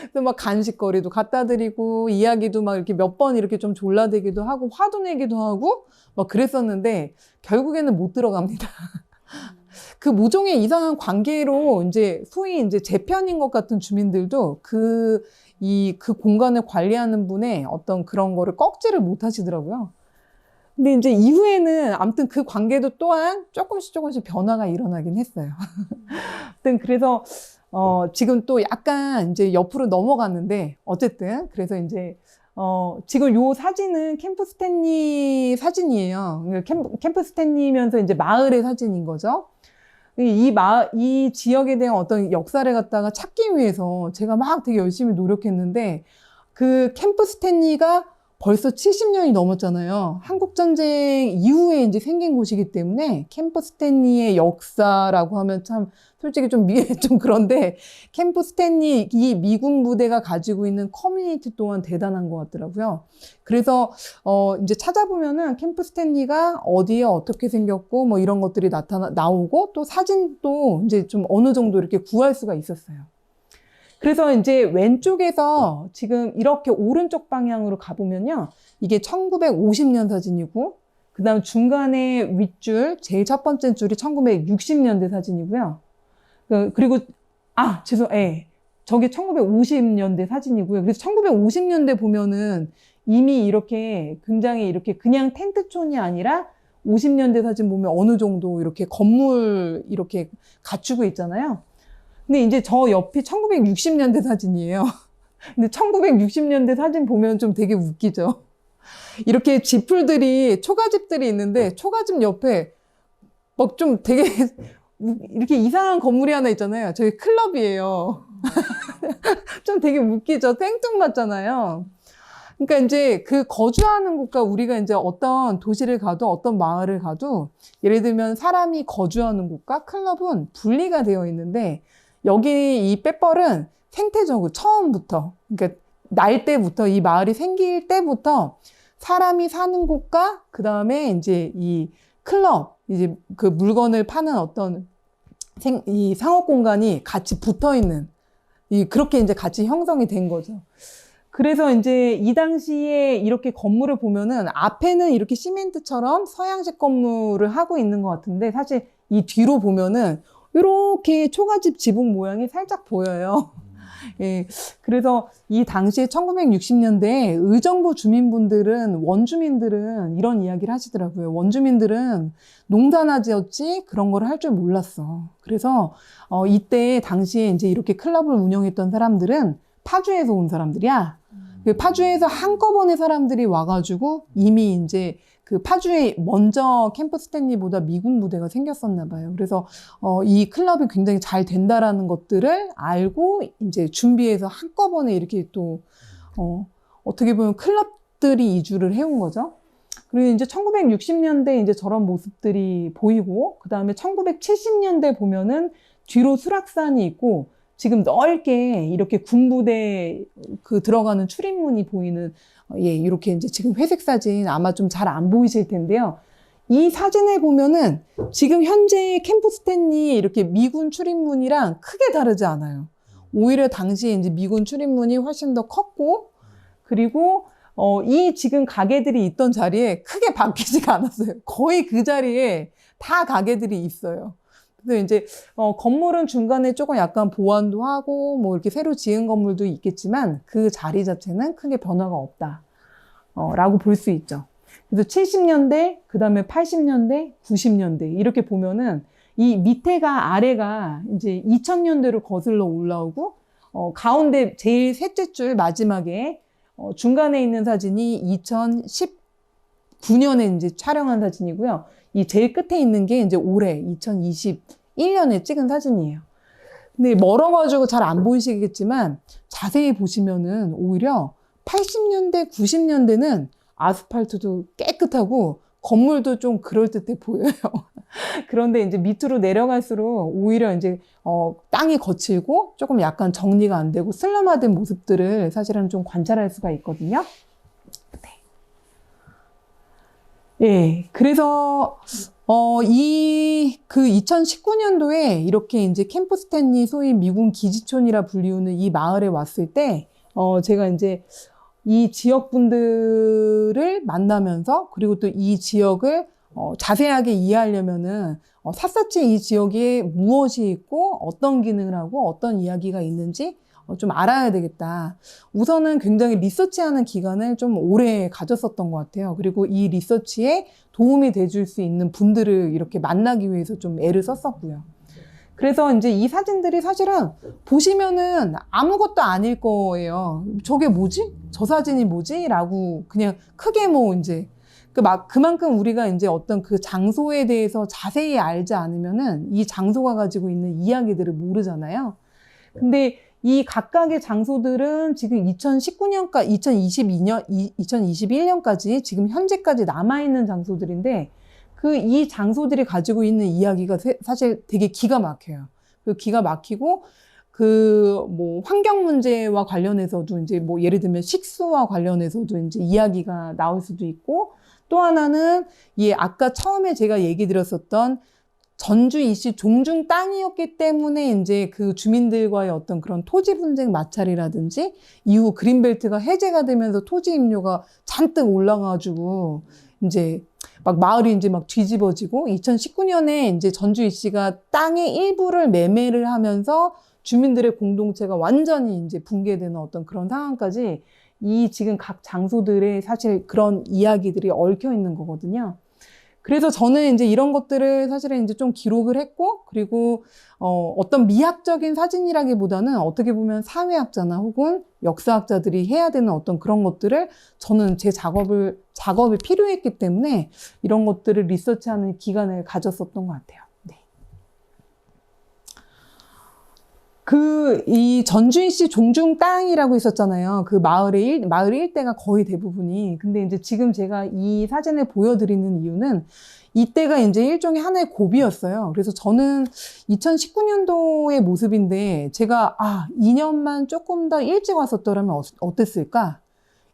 그래서 막 간식거리도 갖다 드리고, 이야기도 막 이렇게 몇 번 이렇게 좀 졸라대기도 하고, 화도 내기도 하고, 막 그랬었는데, 결국에는 못 들어갑니다. 그 모종의 이상한 관계로 이제 소위 이제 제 편인 것 같은 주민들도 그 공간을 관리하는 분의 어떤 그런 거를 꺾지를 못 하시더라고요. 근데 이제 이후에는 아무튼 그 관계도 또한 조금씩 변화가 일어나긴 했어요. 아무튼 그래서 지금 또 약간 이제 옆으로 넘어갔는데 어쨌든 그래서 이제 지금 요 사진은 캠프 스탠리 사진이에요. 캠프 스탠리면서 이제 마을의 사진인 거죠. 이 지역에 대한 어떤 역사를 갖다가 찾기 위해서 제가 막 되게 열심히 노력했는데 그 캠프 스탠리가 벌써 70년이 넘었잖아요. 한국전쟁 이후에 이제 생긴 곳이기 때문에 캠프 스탠리의 역사라고 하면 참 솔직히 좀 그런데 캠프 스탠리 이 미군 부대가 가지고 있는 커뮤니티 또한 대단한 것 같더라고요. 그래서 이제 찾아보면은 캠프 스탠리가 어디에 어떻게 생겼고 뭐 이런 것들이 나오고 또 사진도 이제 좀 어느 정도 이렇게 구할 수가 있었어요. 그래서 이제 왼쪽에서 지금 이렇게 오른쪽 방향으로 가보면요. 이게 1950년 사진이고, 그 다음 중간에 윗줄, 제일 첫 번째 줄이 1960년대 사진이고요. 그리고, 저게 1950년대 사진이고요. 그래서 1950년대 보면은 이미 이렇게 굉장히 이렇게 그냥 텐트촌이 아니라 50년대 사진 보면 어느 정도 이렇게 건물 이렇게 갖추고 있잖아요. 근데 이제 저 옆이 1960년대 사진이에요. 근데 1960년대 사진 보면 좀 되게 웃기죠. 이렇게 지풀들이, 초가집들이 있는데, 초가집 옆에 막 좀 되게 이렇게 이상한 건물이 하나 있잖아요. 저희 클럽이에요. 좀 되게 웃기죠. 생뚱맞잖아요. 그러니까 이제 그 거주하는 곳과 우리가 이제 어떤 도시를 가도 어떤 마을을 가도 예를 들면 사람이 거주하는 곳과 클럽은 분리가 되어 있는데 여기 이 빼뻘은 생태적으로 처음부터, 그러니까 날 때부터, 이 마을이 생길 때부터 사람이 사는 곳과 그 다음에 이제 이 클럽, 이제 그 물건을 파는 어떤 이 상업 공간이 같이 붙어 있는, 그렇게 이제 같이 형성이 된 거죠. 그래서 이제 이 당시에 이렇게 건물을 보면은 앞에는 이렇게 시멘트처럼 서양식 건물을 하고 있는 것 같은데 사실 이 뒤로 보면은 이렇게 초가집 지붕 모양이 살짝 보여요. 예. 그래서 이 당시에 1960년대에 의정부 주민분들은, 원주민들은 이런 이야기를 하시더라고요. 원주민들은 농사나 지었지 그런 거를 할 줄 몰랐어. 그래서 이때 당시에 이제 이렇게 클럽을 운영했던 사람들은 파주에서 온 사람들이야. 파주에서 한꺼번에 사람들이 와가지고 이미 이제 그 파주에 먼저 캠프 스탠리보다 미군 부대가 생겼었나 봐요. 그래서 이 클럽이 굉장히 잘 된다라는 것들을 알고 이제 준비해서 한꺼번에 이렇게 또 어떻게 보면 클럽들이 이주를 해온 거죠. 그리고 이제 1960년대 이제 저런 모습들이 보이고 그 다음에 1970년대 보면은 뒤로 수락산이 있고 지금 넓게 이렇게 군부대 그 들어가는 출입문이 보이는 이렇게 이제 지금 회색 사진 아마 좀 잘 안 보이실 텐데요. 이 사진을 보면은 지금 현재 캠프 스탠리 이렇게 미군 출입문이랑 크게 다르지 않아요. 오히려 당시에 이제 미군 출입문이 훨씬 더 컸고 그리고 이 지금 가게들이 있던 자리에 크게 바뀌지가 않았어요. 거의 그 자리에 다 가게들이 있어요. 그래서 이제 건물은 중간에 조금 약간 보완도 하고 뭐 이렇게 새로 지은 건물도 있겠지만 그 자리 자체는 크게 변화가 없다 라고 볼 수 있죠. 그래서 70년대, 그 다음에 80년대, 90년대 이렇게 보면은 이 밑에가 아래가 이제 2000년대로 거슬러 올라오고 가운데 제일 셋째 줄 마지막에 중간에 있는 사진이 2019년에 이제 촬영한 사진이고요. 이 제일 끝에 있는 게 이제 올해 2021년에 찍은 사진이에요. 근데 멀어가지고 잘 안 보이시겠지만 자세히 보시면은 오히려 80년대, 90년대는 아스팔트도 깨끗하고 건물도 좀 그럴듯해 보여요. 그런데 이제 밑으로 내려갈수록 오히려 이제 땅이 거칠고 조금 약간 정리가 안 되고 슬럼화된 모습들을 사실은 좀 관찰할 수가 있거든요. 네. 예. 그래서, 그 2019년도에 이렇게 이제 캠프 스탠리 소위 미군 기지촌이라 불리우는 이 마을에 왔을 때, 제가 이제 이 지역 분들을 만나면서 그리고 또 이 지역을 자세하게 이해하려면은 샅샅이 이 지역에 무엇이 있고 어떤 기능을 하고 어떤 이야기가 있는지 좀 알아야 되겠다. 우선은 굉장히 리서치하는 기간을 좀 오래 가졌었던 것 같아요. 그리고 이 리서치에 도움이 돼줄 수 있는 분들을 이렇게 만나기 위해서 좀 애를 썼었고요. 그래서 이제 이 사진들이 사실은 보시면은 아무것도 아닐 거예요. 저게 뭐지? 저 사진이 뭐지? 라고 그냥 크게 뭐 이제 그만큼 우리가 이제 어떤 그 장소에 대해서 자세히 알지 않으면은 이 장소가 가지고 있는 이야기들을 모르잖아요. 근데 이 각각의 장소들은 지금 2019년까지, 2021년까지 지금 현재까지 남아있는 장소들인데 이 장소들이 가지고 있는 이야기가 사실 되게 기가 막혀요. 기가 막히고 뭐 환경 문제와 관련해서도 이제 뭐 예를 들면 식수와 관련해서도 이제 이야기가 나올 수도 있고 또 하나는 아까 처음에 제가 얘기 드렸었던 전주 이씨 종중 땅이었기 때문에 이제 그 주민들과의 어떤 그런 토지 분쟁 마찰이라든지 이후 그린벨트가 해제가 되면서 토지 임료가 잔뜩 올라가지고 이제 막 마을이 이제 막 뒤집어지고 2019년에 이제 전주 이씨가 땅의 일부를 매매를 하면서 주민들의 공동체가 완전히 이제 붕괴되는 어떤 그런 상황까지 이 지금 각 장소들에 사실 그런 이야기들이 얽혀 있는 거거든요. 그래서 저는 이제 이런 것들을 사실은 이제 좀 기록을 했고, 그리고, 어떤 미학적인 사진이라기보다는 어떻게 보면 사회학자나 혹은 역사학자들이 해야 되는 어떤 그런 것들을 저는 제 작업이 필요했기 때문에 이런 것들을 리서치하는 기간을 가졌었던 것 같아요. 네. 이 전주이씨 종중 땅이라고 있었잖아요. 마을 일대가 거의 대부분이. 근데 이제 지금 제가 이 사진을 보여드리는 이유는 이때가 이제 일종의 하나의 고비였어요. 그래서 저는 2019년도의 모습인데 제가 2년만 조금 더 일찍 왔었더라면 어땠을까?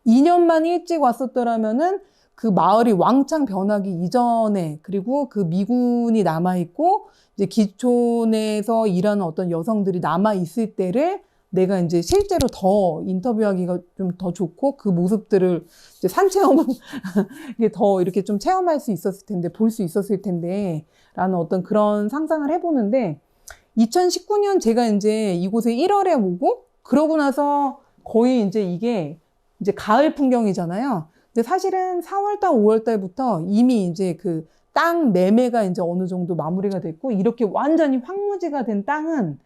2년만 일찍 왔었더라면은 그 마을이 왕창 변하기 이전에 그리고 그 미군이 남아있고 이제 기촌에서 일하는 어떤 여성들이 남아있을 때를 내가 이제 실제로 더 인터뷰하기가 좀 더 좋고 그 모습들을 이제 산체험을 이게 더 이렇게 좀 체험할 수 있었을 텐데, 볼 수 있었을 텐데, 라는 어떤 그런 상상을 해보는데 2019년 제가 이제 이곳에 1월에 오고 그러고 나서 거의 이제 이게 이제 가을 풍경이잖아요. 근데 사실은 4월달, 5월달부터 이미 이제 그 땅 매매가 이제 어느 정도 마무리가 됐고, 이렇게 완전히 황무지가 된 땅은,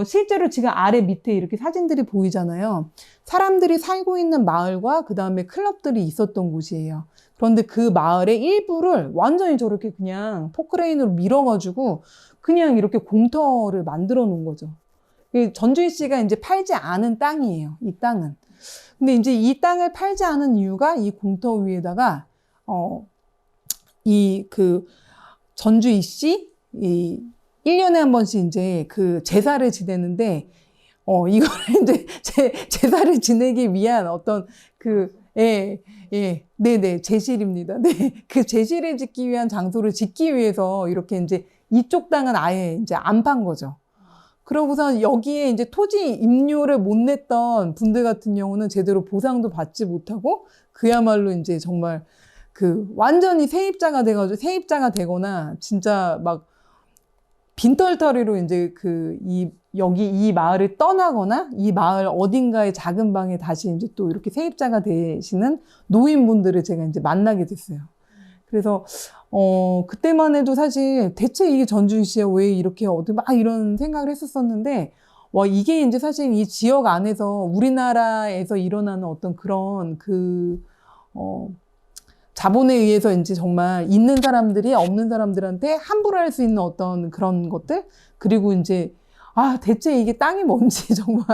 실제로 지금 아래 밑에 이렇게 사진들이 보이잖아요. 사람들이 살고 있는 마을과 그 다음에 클럽들이 있었던 곳이에요. 그런데 그 마을의 일부를 완전히 저렇게 그냥 포크레인으로 밀어가지고 그냥 이렇게 공터를 만들어 놓은 거죠. 전주희 씨가 이제 팔지 않은 땅이에요. 이 땅은. 근데 이제 이 땅을 팔지 않은 이유가 이 공터 위에다가, 전주희 씨, 1년에 한 번씩 이제 그 제사를 지내는데, 이거를 이제 제사를 지내기 위한 어떤 네네, 제실입니다. 네. 그 제실을 짓기 위한 장소를 짓기 위해서 이렇게 이제 이쪽 땅은 아예 이제 안 판 거죠. 그러고서 여기에 이제 토지 임료를 못 냈던 분들 같은 경우는 제대로 보상도 받지 못하고 그야말로 이제 정말 완전히 세입자가 되거나 진짜 막 빈털터리로 이제 여기 이 마을을 떠나거나 이 마을 어딘가의 작은 방에 다시 이제 또 이렇게 세입자가 되시는 노인분들을 제가 이제 만나게 됐어요. 그래서, 그때만 해도 사실 대체 이게 전주희 씨야 왜 이렇게 막 이런 생각을 했었었는데, 이게 이제 사실 이 지역 안에서 우리나라에서 일어나는 어떤 그런 자본에 의해서 이제 정말 있는 사람들이 없는 사람들한테 함부로 할 수 있는 어떤 그런 것들, 그리고 이제 대체 이게 땅이 뭔지 정말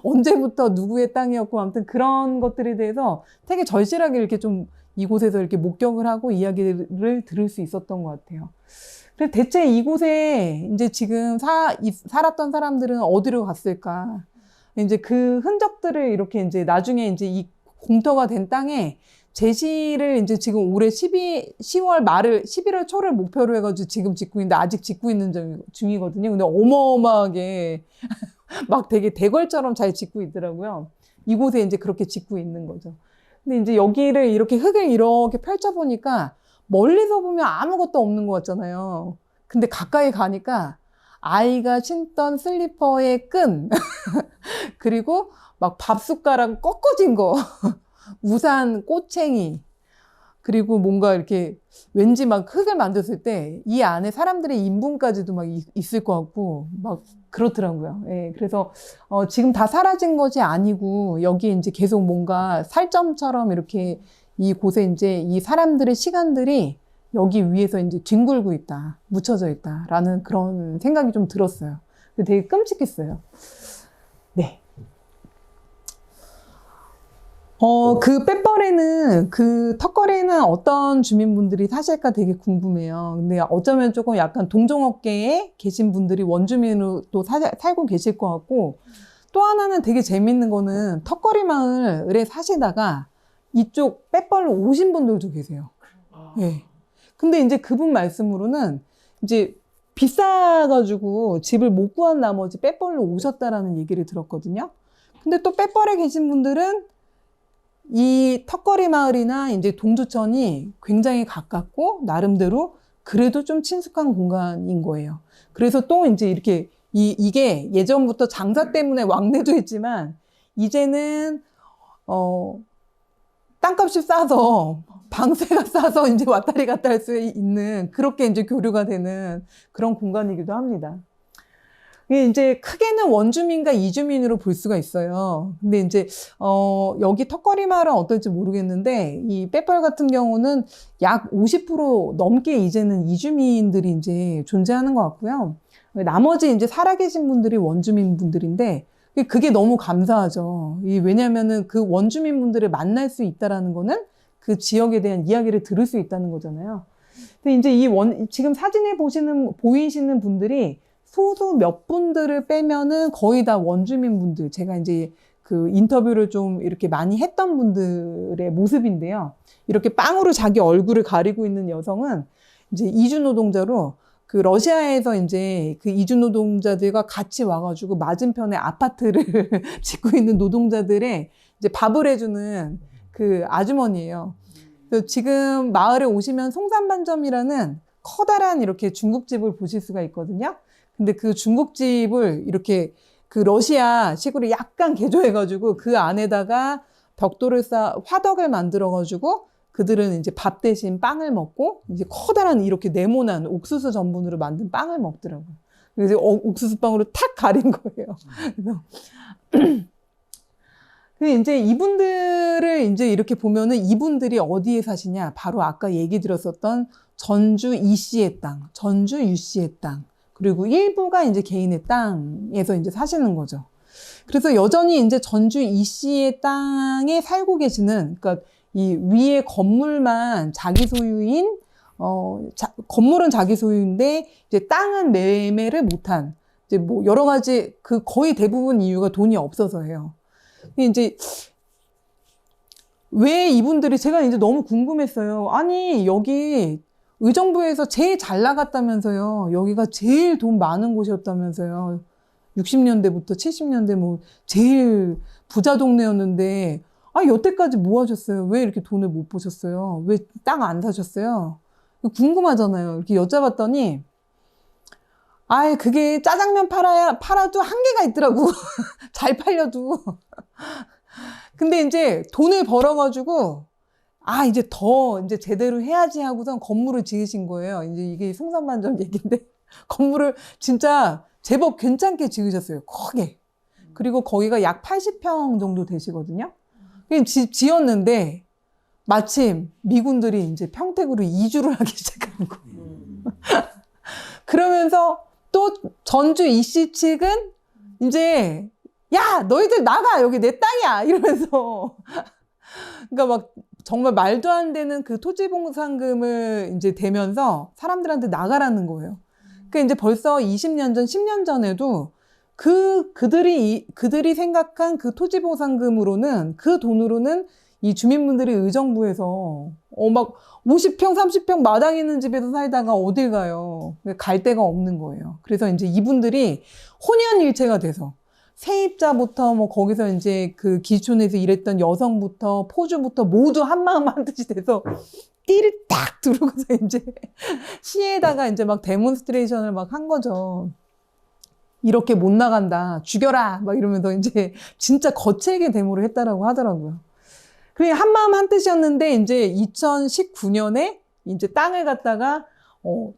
언제부터 누구의 땅이었고 아무튼 그런 것들에 대해서 되게 절실하게 이렇게 좀 이곳에서 이렇게 목격을 하고 이야기를 들을 수 있었던 것 같아요. 그래서 대체 이곳에 이제 지금 살았던 사람들은 어디로 갔을까? 이제 그 흔적들을 이렇게 이제 나중에 이제 이 공터가 된 땅에 제시를 이제 지금 올해 10월 말을, 11월 초를 목표로 해가지고 지금 짓고 있는데 아직 짓고 있는 중이거든요. 근데 어마어마하게 막 되게 대궐처럼 잘 짓고 있더라고요. 이곳에 이제 그렇게 짓고 있는 거죠. 근데 이제 여기를 이렇게 흙을 이렇게 펼쳐보니까 멀리서 보면 아무것도 없는 것 같잖아요. 근데 가까이 가니까 아이가 신던 슬리퍼의 끈, 그리고 막 밥숟가락 꺾어진 거, 우산 꼬챙이, 그리고 뭔가 이렇게 왠지 막 흙을 만졌을 때 이 안에 사람들의 인분까지도 막 있을 것 같고 막 그렇더라고요. 예, 그래서 지금 다 사라진 것이 아니고 여기 이제 계속 뭔가 살점처럼 이렇게 이 곳에 이제 이 사람들의 시간들이 여기 위에서 이제 뒹굴고 있다, 묻혀져 있다라는 그런 생각이 좀 들었어요. 되게 끔찍했어요. 네. 그 랫벌에는, 그 턱걸이는 어떤 주민분들이 사실까 되게 궁금해요. 근데 어쩌면 조금 약간 동종업계에 계신 분들이 원주민으로 또 살고 계실 것 같고, 또 하나는 되게 재밌는 거는 턱걸이 마을에 사시다가 이쪽 랫벌로 오신 분들도 계세요. 예. 근데 이제 그분 말씀으로는 이제 비싸가지고 집을 못 구한 나머지 랫벌로 오셨다라는 얘기를 들었거든요. 근데 또 랫벌에 계신 분들은 이 턱걸이 마을이나 이제 동두천이 굉장히 가깝고 나름대로 그래도 좀 친숙한 공간인 거예요. 그래서 또 이제 이렇게 이게 예전부터 장사 때문에 왕래도 했지만 이제는 땅값이 싸서 방세가 싸서 이제 왔다리 갔다 할 수 있는 그렇게 이제 교류가 되는 그런 공간이기도 합니다. 이게 이제 크게는 원주민과 이주민으로 볼 수가 있어요. 근데 이제 여기 턱걸이 마을은 어떨지 모르겠는데 이 랫벌 같은 경우는 약 50% 넘게 이제는 이주민들이 이제 존재하는 것 같고요. 나머지 이제 살아계신 분들이 원주민 분들인데 그게 너무 감사하죠. 왜냐면은 그 원주민 분들을 만날 수 있다라는 거는 그 지역에 대한 이야기를 들을 수 있다는 거잖아요. 근데 이제 지금 사진에 보이시는 분들이 소수 몇 분들을 빼면은 거의 다 원주민 분들, 제가 이제 그 인터뷰를 좀 이렇게 많이 했던 분들의 모습인데요. 이렇게 빵으로 자기 얼굴을 가리고 있는 여성은 이제 이주 노동자로 그 러시아에서 이제 그 이주 노동자들과 같이 와가지고 맞은편에 아파트를 짓고 있는 노동자들의 이제 밥을 해주는 그 아주머니예요. 그래서 지금 마을에 오시면 송산반점이라는 커다란 이렇게 중국집을 보실 수가 있거든요. 근데 그 중국집을 이렇게 그 러시아식으로 약간 개조해가지고 그 안에다가 벽돌을 화덕을 만들어가지고 그들은 이제 밥 대신 빵을 먹고 이제 커다란 이렇게 네모난 옥수수 전분으로 만든 빵을 먹더라고요. 그래서 옥수수 빵으로 탁 가린 거예요. 그래서 이제 이분들을 이제 이렇게 보면은 이분들이 어디에 사시냐? 바로 아까 얘기 들었었던 전주 이 씨의 땅, 전주 유 씨의 땅. 그리고 일부가 이제 개인의 땅에서 이제 사시는 거죠. 그래서 여전히 이제 전주 이 씨의 땅에 살고 계시는, 그러니까 이 위에 건물만 자기 소유인, 건물은 자기 소유인데 이제 땅은 매매를 못한, 이제 뭐 여러 가지 그 거의 대부분 이유가 돈이 없어서예요. 이제 왜 이분들이 제가 이제 너무 궁금했어요. 아니 여기 의정부에서 제일 잘 나갔다면서요. 여기가 제일 돈 많은 곳이었다면서요. 60년대부터 70년대 뭐 제일 부자 동네였는데 여태까지 뭐 하셨어요? 왜 이렇게 돈을 못 버셨어요? 왜 땅 안 사셨어요? 궁금하잖아요. 이렇게 여쭤봤더니 그게 짜장면 팔아도 한계가 있더라고. 잘 팔려도. 근데 이제 돈을 벌어가지고 이제 더 이제 제대로 해야지 하고선 건물을 지으신 거예요. 이제 이게 송산반점 얘기인데 건물을 진짜 제법 괜찮게 지으셨어요. 크게. 그리고 거기가 약 80평 정도 되시거든요. 지었는데 마침 미군들이 이제 평택으로 이주를 하기 시작한 거예요. 그러면서 또 전주 이씨 측은 이제 야 너희들 나가 여기 내 땅이야 이러면서 그러니까 막 정말 말도 안 되는 그 토지보상금을 이제 대면서 사람들한테 나가라는 거예요. 그러니까 이제 벌써 20년 전, 10년 전에도 그들이 생각한 그 토지보상금으로는 그 돈으로는 이 주민분들이 의정부에서 막 50평, 30평 마당 있는 집에서 살다가 어딜 가요? 갈 데가 없는 거예요. 그래서 이제 이분들이 혼연일체가 돼서 세입자부터 뭐 거기서 이제 그 기촌에서 일했던 여성부터 포주부터 모두 한마음 한뜻이 돼서 띠를 딱 두르고서 이제 시에다가 이제 막 데몬스트레이션을 막 한 거죠. 이렇게 못 나간다. 죽여라. 막 이러면서 이제 진짜 거칠게 데모를 했다라고 하더라고요. 그게 한마음 한뜻이었는데 이제 2019년에 이제 땅을 갖다가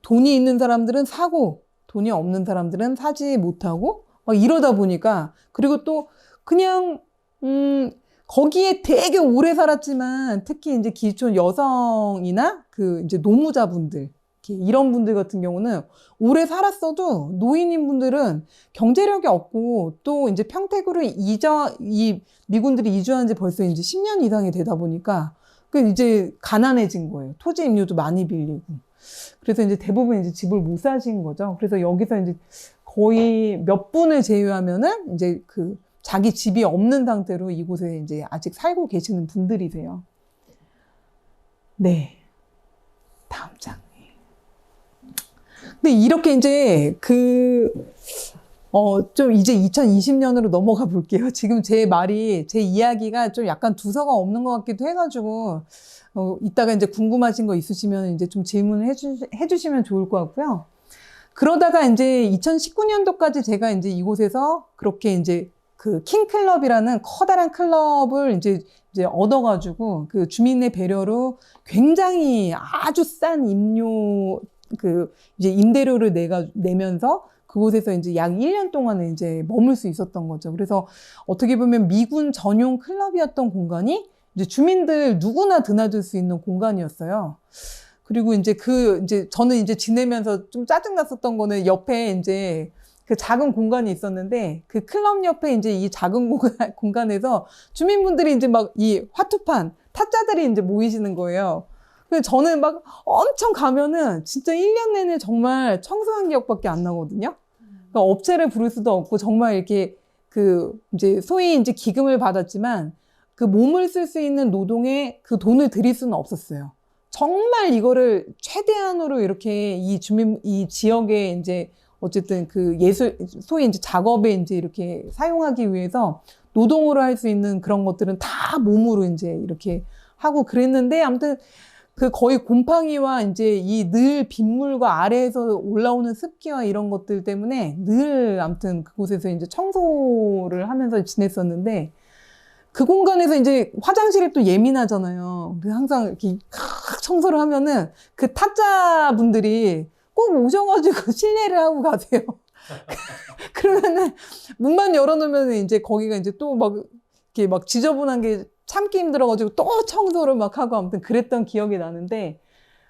돈이 있는 사람들은 사고 돈이 없는 사람들은 사지 못하고 막 이러다 보니까 그리고 또 그냥 거기에 되게 오래 살았지만 특히 이제 기촌 여성이나 그 이제 노무자분들 이런 분들 같은 경우는 오래 살았어도 노인인 분들은 경제력이 없고 또 이제 평택으로 이 미군들이 이주한 지 벌써 이제 10년 이상이 되다 보니까 그 이제 가난해진 거예요. 토지 임료도 많이 빌리고. 그래서 이제 대부분 이제 집을 못 사신 거죠. 그래서 여기서 이제 거의 몇 분을 제외하면은 이제 그 자기 집이 없는 상태로 이곳에 이제 아직 살고 계시는 분들이세요. 네. 다음 장. 근데 이렇게 이제 좀 이제 2020년으로 넘어가 볼게요. 지금 제 이야기가 좀 약간 두서가 없는 것 같기도 해가지고, 이따가 이제 궁금하신 거 있으시면 이제 좀 질문을 해주시면 좋을 것 같고요. 그러다가 이제 2019년도까지 제가 이제 이곳에서 그렇게 이제 그 킹클럽이라는 커다란 클럽을 이제 얻어가지고 그 주민의 배려로 굉장히 아주 싼 이제 임대료를 내면서 그곳에서 이제 약 1년 동안은 이제 머물 수 있었던 거죠. 그래서 어떻게 보면 미군 전용 클럽이었던 공간이 이제 주민들 누구나 드나들 수 있는 공간이었어요. 그리고 이제 저는 이제 지내면서 좀 짜증났었던 거는 옆에 이제 그 작은 공간이 있었는데 그 클럽 옆에 이제 이 작은 공간에서 주민분들이 이제 막 이 화투판 타짜들이 이제 모이시는 거예요. 그래서 저는 막 엄청 가면은 진짜 1년 내내 정말 청소한 기억밖에 안 나거든요. 그러니까 업체를 부를 수도 없고 정말 이렇게 이제 소위 이제 기금을 받았지만 그 몸을 쓸 수 있는 노동에 그 돈을 드릴 수는 없었어요. 정말 이거를 최대한으로 이렇게 이 지역에 이제 어쨌든 소위 이제 작업에 이제 이렇게 사용하기 위해서 노동으로 할 수 있는 그런 것들은 다 몸으로 이제 이렇게 하고 그랬는데 아무튼 거의 곰팡이와 이제 이 늘 빗물과 아래에서 올라오는 습기와 이런 것들 때문에 늘 아무튼 그곳에서 이제 청소를 하면서 지냈었는데 그 공간에서 이제 화장실이 또 예민하잖아요. 그래서 항상 이렇게 청소를 하면은 그 타짜분들이 꼭 오셔가지고 실례를 하고 가세요. 그러면은 문만 열어놓으면 이제 거기가 이제 또 막 이렇게 막 지저분한 게 참기 힘들어가지고 또 청소를 막 하고 아무튼 그랬던 기억이 나는데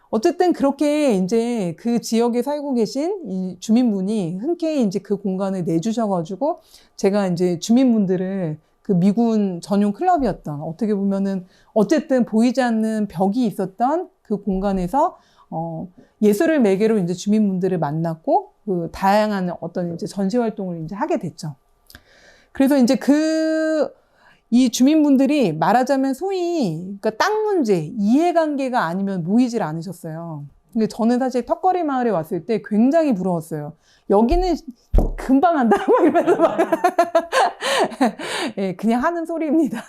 어쨌든 그렇게 이제 그 지역에 살고 계신 이 주민분이 흔쾌히 이제 그 공간을 내주셔가지고 제가 이제 주민분들을 그 미군 전용 클럽이었던 어떻게 보면은 어쨌든 보이지 않는 벽이 있었던 그 공간에서 예술을 매개로 이제 주민분들을 만났고 그 다양한 어떤 이제 전시 활동을 이제 하게 됐죠. 그래서 이제 이 주민분들이 말하자면 소위 그러니까 땅 문제, 이해관계가 아니면 모이질 않으셨어요. 근데 저는 사실 턱걸이 마을에 왔을 때 굉장히 부러웠어요. 여기는 금방 한다 막 이러면서 막 예, 그냥 하는 소리입니다.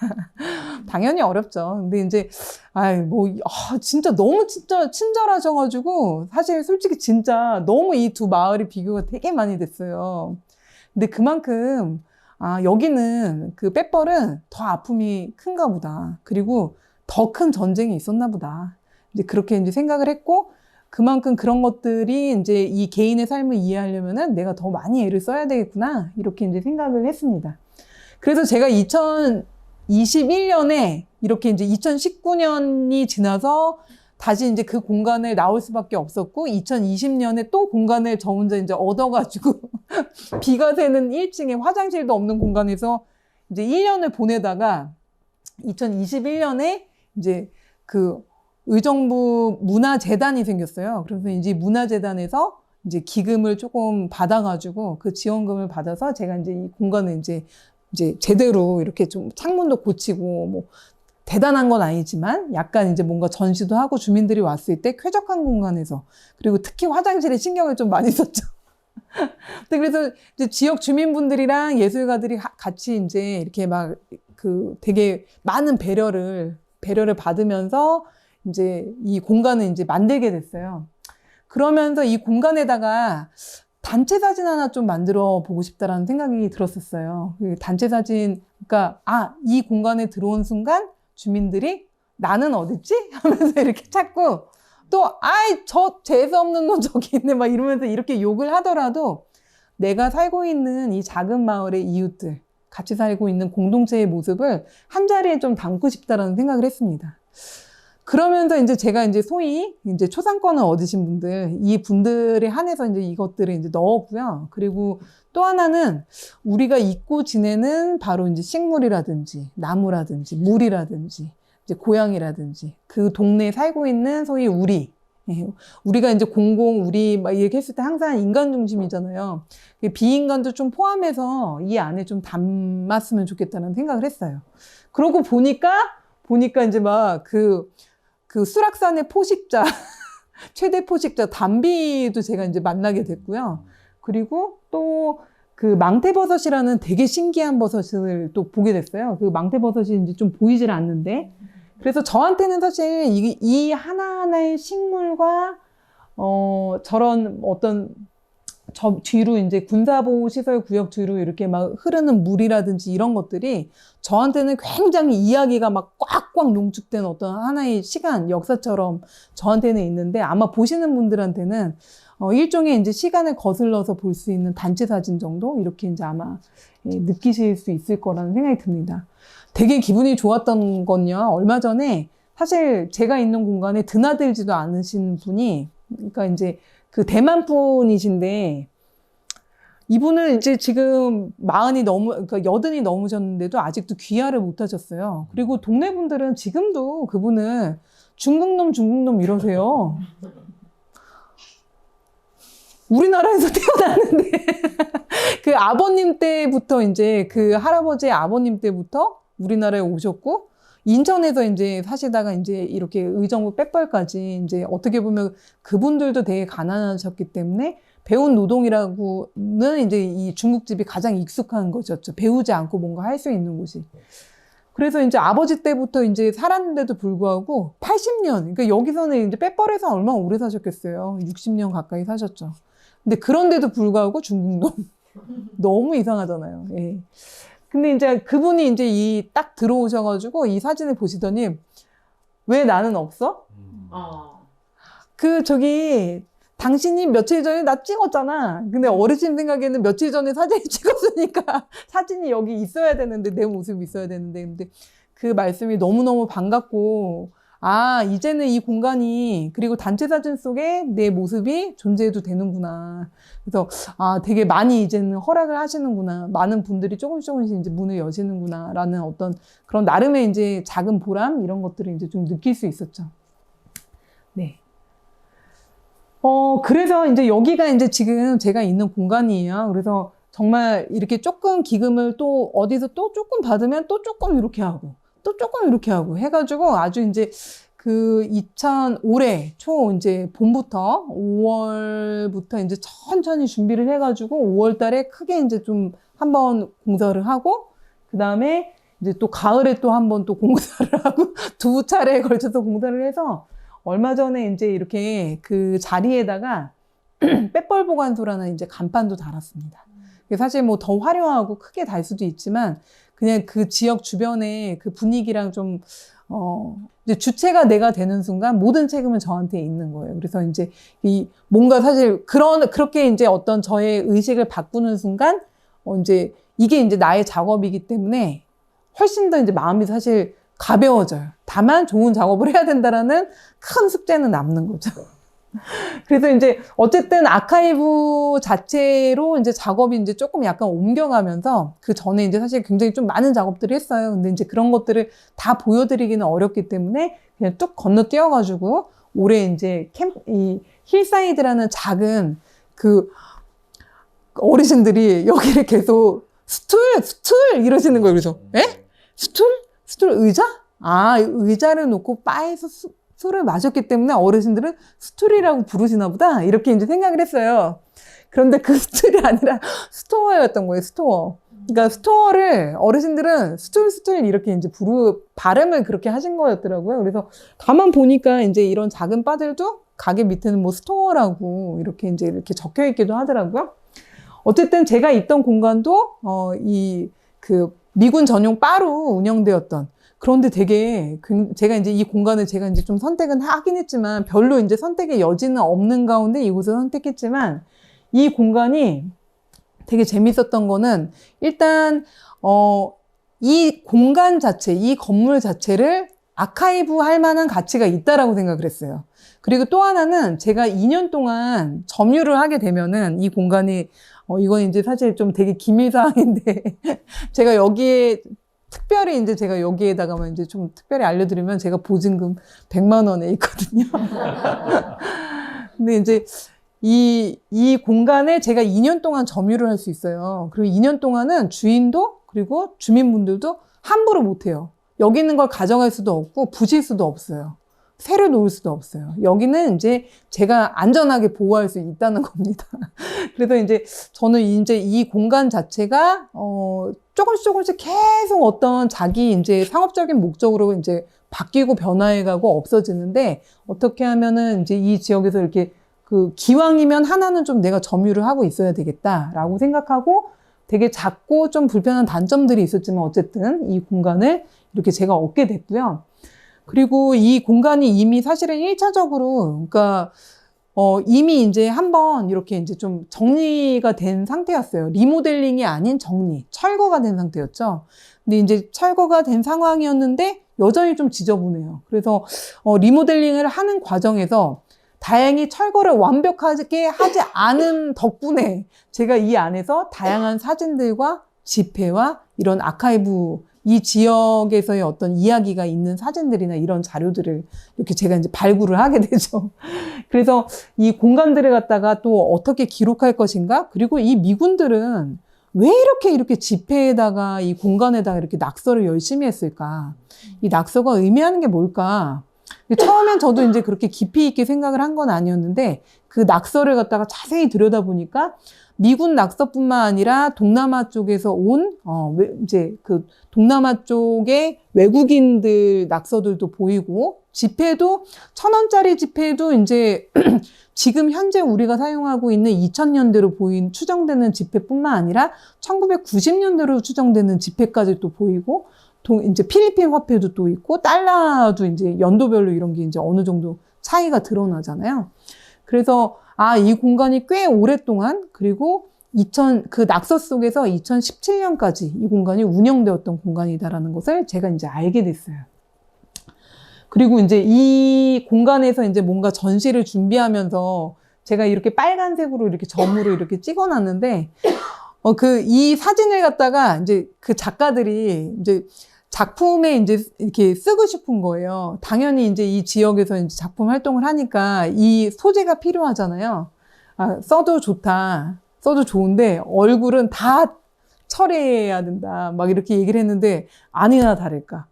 당연히 어렵죠. 근데 이제 진짜 너무 진짜 친절하셔가지고 사실 솔직히 진짜 너무 이 두 마을이 비교가 되게 많이 됐어요. 근데 그만큼 여기는 그 빼뻘은 더 아픔이 큰가 보다. 그리고 더 큰 전쟁이 있었나 보다. 이제 그렇게 이제 생각을 했고, 그만큼 그런 것들이 이제 이 개인의 삶을 이해하려면은 내가 더 많이 애를 써야 되겠구나. 이렇게 이제 생각을 했습니다. 그래서 제가 2021년에 이렇게 이제 2019년이 지나서 다시 이제 그 공간에 나올 수밖에 없었고, 2020년에 또 공간을 저 혼자 이제 얻어가지고, 비가 새는 1층에 화장실도 없는 공간에서 이제 1년을 보내다가, 2021년에 이제 그 의정부 문화재단이 생겼어요. 그래서 이제 문화재단에서 이제 기금을 조금 받아가지고 그 지원금을 받아서 제가 이제 이 공간을 이제 제대로 이렇게 좀 창문도 고치고 뭐 대단한 건 아니지만 약간 이제 뭔가 전시도 하고 주민들이 왔을 때 쾌적한 공간에서 그리고 특히 화장실에 신경을 좀 많이 썼죠. 근데 그래서 이제 지역 주민분들이랑 예술가들이 같이 이제 이렇게 막 그 되게 많은 배려를 받으면서 이제 이 공간을 이제 만들게 됐어요. 그러면서 이 공간에다가 단체 사진 하나 좀 만들어 보고 싶다라는 생각이 들었었어요. 그 단체 사진, 그러니까 이 공간에 들어온 순간 주민들이 나는 어딨지? 하면서 이렇게 찾고 또 저 재수 없는 놈 저기 있네 막 이러면서 이렇게 욕을 하더라도 내가 살고 있는 이 작은 마을의 이웃들, 같이 살고 있는 공동체의 모습을 한 자리에 좀 담고 싶다라는 생각을 했습니다. 그러면서 이제 제가 이제 소위 이제 초상권을 얻으신 분들, 이 분들에 한해서 이제 이것들을 이제 넣었고요. 그리고 또 하나는 우리가 잊고 지내는 바로 이제 식물이라든지 나무라든지 물이라든지 이제 고양이라든지 그 동네에 살고 있는 소위 우리가 이제 우리 막 이렇게 했을 때 항상 인간 중심이잖아요. 비인간도 좀 포함해서 이 안에 좀 담았으면 좋겠다는 생각을 했어요. 그러고 보니까 이제 막 그 수락산의 포식자, 최대 포식자 담비도 제가 이제 만나게 됐고요. 그리고 또 그 망태버섯이라는 되게 신기한 버섯을 또 보게 됐어요. 그 망태버섯이 이제 좀 보이질 않는데. 그래서 저한테는 사실 이 하나하나의 식물과, 저런 어떤 저 뒤로 이제 군사보호시설 구역 뒤로 이렇게 막 흐르는 물이라든지 이런 것들이 저한테는 굉장히 이야기가 막 꽉꽉 농축된 어떤 하나의 시간, 역사처럼 저한테는 있는데 아마 보시는 분들한테는 일종의 이제 시간을 거슬러서 볼 수 있는 단체 사진 정도 이렇게 이제 아마 느끼실 수 있을 거라는 생각이 듭니다. 되게 기분이 좋았던 건요. 얼마 전에 사실 제가 있는 공간에 드나들지도 않으신 분이, 그러니까 이제 그 대만 분이신데 이분은 이제 지금 그러니까 80이 넘으셨는데도 아직도 귀화를 못 하셨어요. 그리고 동네 분들은 지금도 그분을 중국놈 이러세요. 우리나라에서 태어났는데 그 아버님 때부터 이제 그 할아버지의 아버님 때부터 우리나라에 오셨고 인천에서 이제 사시다가 이제 이렇게 의정부 빽벌까지 이제 어떻게 보면 그분들도 되게 가난하셨기 때문에 배운 노동이라고는 이제 이 중국집이 가장 익숙한 것이었죠. 배우지 않고 뭔가 할 수 있는 곳이. 그래서 이제 아버지 때부터 이제 살았는데도 불구하고 80년, 그러니까 여기서는 이제 빽벌에서 얼마나 오래 사셨겠어요. 60년 가까이 사셨죠. 근데 그런데도 불구하고 중국놈. 너무 이상하잖아요. 예. 근데 이제 그분이 이제 딱 들어오셔가지고 이 사진을 보시더니 왜 나는 없어? 당신이 며칠 전에 나 찍었잖아. 근데 어르신 생각에는 며칠 전에 사진을 찍었으니까 사진이 여기 있어야 되는데, 내 모습이 있어야 되는데. 근데 그 말씀이 너무너무 반갑고, 이제는 이 공간이, 그리고 단체 사진 속에 내 모습이 존재해도 되는구나. 그래서, 되게 많이 이제는 허락을 하시는구나. 많은 분들이 조금씩 이제 문을 여시는구나. 라는 어떤 그런 나름의 이제 작은 보람, 이런 것들을 이제 좀 느낄 수 있었죠. 네. 그래서 이제 여기가 이제 지금 제가 있는 공간이에요. 그래서 정말 이렇게 조금 기금을 또 어디서 또 조금 받으면 또 조금 이렇게 하고, 또 조금 이렇게 하고 해가지고 아주 이제 올해 초 이제 봄부터 5월부터 이제 천천히 준비를 해가지고 5월 달에 크게 이제 좀 한번 공사를 하고, 그 다음에 이제 또 가을에 또 한번 또 공사를 하고 두 차례에 걸쳐서 공사를 해서 얼마 전에 이제 이렇게 그 자리에다가 빽벌 보관소라는 이제 간판도 달았습니다. 사실 뭐 더 화려하고 크게 달 수도 있지만 그냥 그 지역 주변의 그 분위기랑 좀 이제 주체가 내가 되는 순간 모든 책임은 저한테 있는 거예요. 그래서 이제 뭔가 사실 그렇게 이제 어떤 저의 의식을 바꾸는 순간 이제 이게 이제 나의 작업이기 때문에 훨씬 더 이제 마음이 사실 가벼워져요. 다만 좋은 작업을 해야 된다라는 큰 숙제는 남는 거죠. 그래서 이제 어쨌든 아카이브 자체로 이제 작업이 이제 조금 약간 옮겨가면서 그 전에 이제 사실 굉장히 좀 많은 작업들을 했어요. 근데 이제 그런 것들을 다 보여드리기는 어렵기 때문에 그냥 뚝 건너뛰어가지고 올해 이제 이 힐사이드라는 작은 그 어르신들이 여기를 계속 스툴 이러시는 거예요. 그래서 에? 스툴 의자? 의자를 놓고 바에서 술을 마셨기 때문에 어르신들은 스툴이라고 부르시나 보다. 이렇게 이제 생각을 했어요. 그런데 그 스툴이 아니라 스토어였던 거예요, 스토어. 그러니까 스토어를 어르신들은 스툴 이렇게 이제 발음을 그렇게 하신 거였더라고요. 그래서 가만 보니까 이제 이런 작은 바들도 가게 밑에는 뭐 스토어라고 이렇게 적혀 있기도 하더라고요. 어쨌든 제가 있던 공간도 그 미군 전용 바로 운영되었던, 그런데 되게 제가 이제 이 공간을 제가 이제 좀 선택은 하긴 했지만 별로 이제 선택의 여지는 없는 가운데 이곳을 선택했지만 이 공간이 되게 재밌었던 거는 일단 이 공간 자체, 이 건물 자체를 아카이브 할 만한 가치가 있다라고 생각을 했어요. 그리고 또 하나는 제가 2년 동안 점유를 하게 되면은 이 공간이 이건 이제 사실 좀 되게 기밀사항인데 제가 여기에 특별히 이제 제가 여기에다가만 이제 좀 특별히 알려드리면 제가 보증금 100만 원에 있거든요. 근데 이제 이 공간에 제가 2년 동안 점유를 할 수 있어요. 그리고 2년 동안은 주인도 그리고 주민분들도 함부로 못 해요. 여기 있는 걸 가져갈 수도 없고 부실 수도 없어요. 새로 놓을 수도 없어요. 여기는 이제 제가 안전하게 보호할 수 있다는 겁니다. 그래서 이제 저는 이제 이 공간 자체가 조금씩 계속 어떤 자기 이제 상업적인 목적으로 이제 바뀌고 변화해가고 없어지는데 어떻게 하면은 이제 이 지역에서 이렇게 그 기왕이면 하나는 좀 내가 점유를 하고 있어야 되겠다라고 생각하고 되게 작고 좀 불편한 단점들이 있었지만 어쨌든 이 공간을 이렇게 제가 얻게 됐고요. 그리고 이 공간이 이미 사실은 1차적으로, 그러니까, 이미 이제 한번 이렇게 이제 좀 정리가 된 상태였어요. 리모델링이 아닌 정리, 철거가 된 상태였죠. 근데 이제 철거가 된 상황이었는데 여전히 좀 지저분해요. 그래서, 리모델링을 하는 과정에서 다행히 철거를 완벽하게 하지 않은 덕분에 제가 이 안에서 다양한 사진들과 집회와 이런 아카이브, 이 지역에서의 어떤 이야기가 있는 사진들이나 이런 자료들을 이렇게 제가 이제 발굴을 하게 되죠. 그래서 이 공간들을 갖다가 또 어떻게 기록할 것인가? 그리고 이 미군들은 왜 이렇게 집회에다가 이 공간에다가 이렇게 낙서를 열심히 했을까? 이 낙서가 의미하는 게 뭘까? 처음엔 저도 이제 그렇게 깊이 있게 생각을 한 건 아니었는데 그 낙서를 갖다가 자세히 들여다보니까 미군 낙서뿐만 아니라 동남아 쪽에서 온, 이제 그 동남아 쪽의 외국인들 낙서들도 보이고, 지폐도, 1,000원짜리 지폐도 이제 지금 현재 우리가 사용하고 있는 2000년대로 추정되는 지폐뿐만 아니라 1990년대로 추정되는 지폐까지 또 보이고, 이제 필리핀 화폐도 또 있고, 달러도 이제 연도별로 이런 게 이제 어느 정도 차이가 드러나잖아요. 그래서 이 공간이 꽤 오랫동안, 그리고 그 낙서 속에서 2017년까지 이 공간이 운영되었던 공간이다라는 것을 제가 이제 알게 됐어요. 그리고 이제 이 공간에서 이제 뭔가 전시를 준비하면서 제가 이렇게 빨간색으로 이렇게 점으로 이렇게 찍어놨는데, 이 사진을 갖다가 이제 그 작가들이 이제 작품에 이제 이렇게 쓰고 싶은 거예요. 당연히 이제 이 지역에서 이제 작품 활동을 하니까 이 소재가 필요하잖아요. 써도 좋다. 써도 좋은데 얼굴은 다 철회해야 된다. 막 이렇게 얘기를 했는데 아니나 다를까.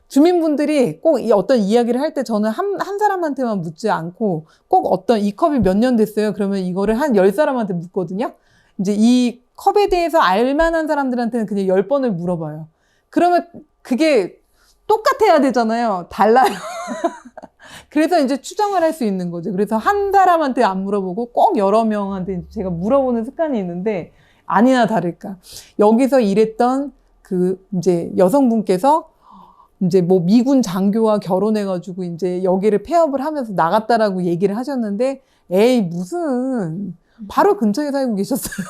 주민분들이 꼭 어떤 이야기를 할 때 저는 한 사람한테만 묻지 않고 꼭 어떤 이 컵이 몇 년 됐어요. 그러면 이거를 한 10사람한테 묻거든요. 이제 이 컵에 대해서 알만한 사람들한테는 그냥 10번을 물어봐요. 그러면 그게 똑같아야 되잖아요. 달라요. 그래서 이제 추정을 할 수 있는 거죠. 그래서 한 사람한테 안 물어보고 꼭 여러 명한테 제가 물어보는 습관이 있는데 아니나 다를까. 여기서 일했던 그 이제 여성분께서 이제 뭐 미군 장교와 결혼해가지고 이제 여기를 폐업을 하면서 나갔다라고 얘기를 하셨는데 에이 무슨 바로 근처에 살고 계셨어요.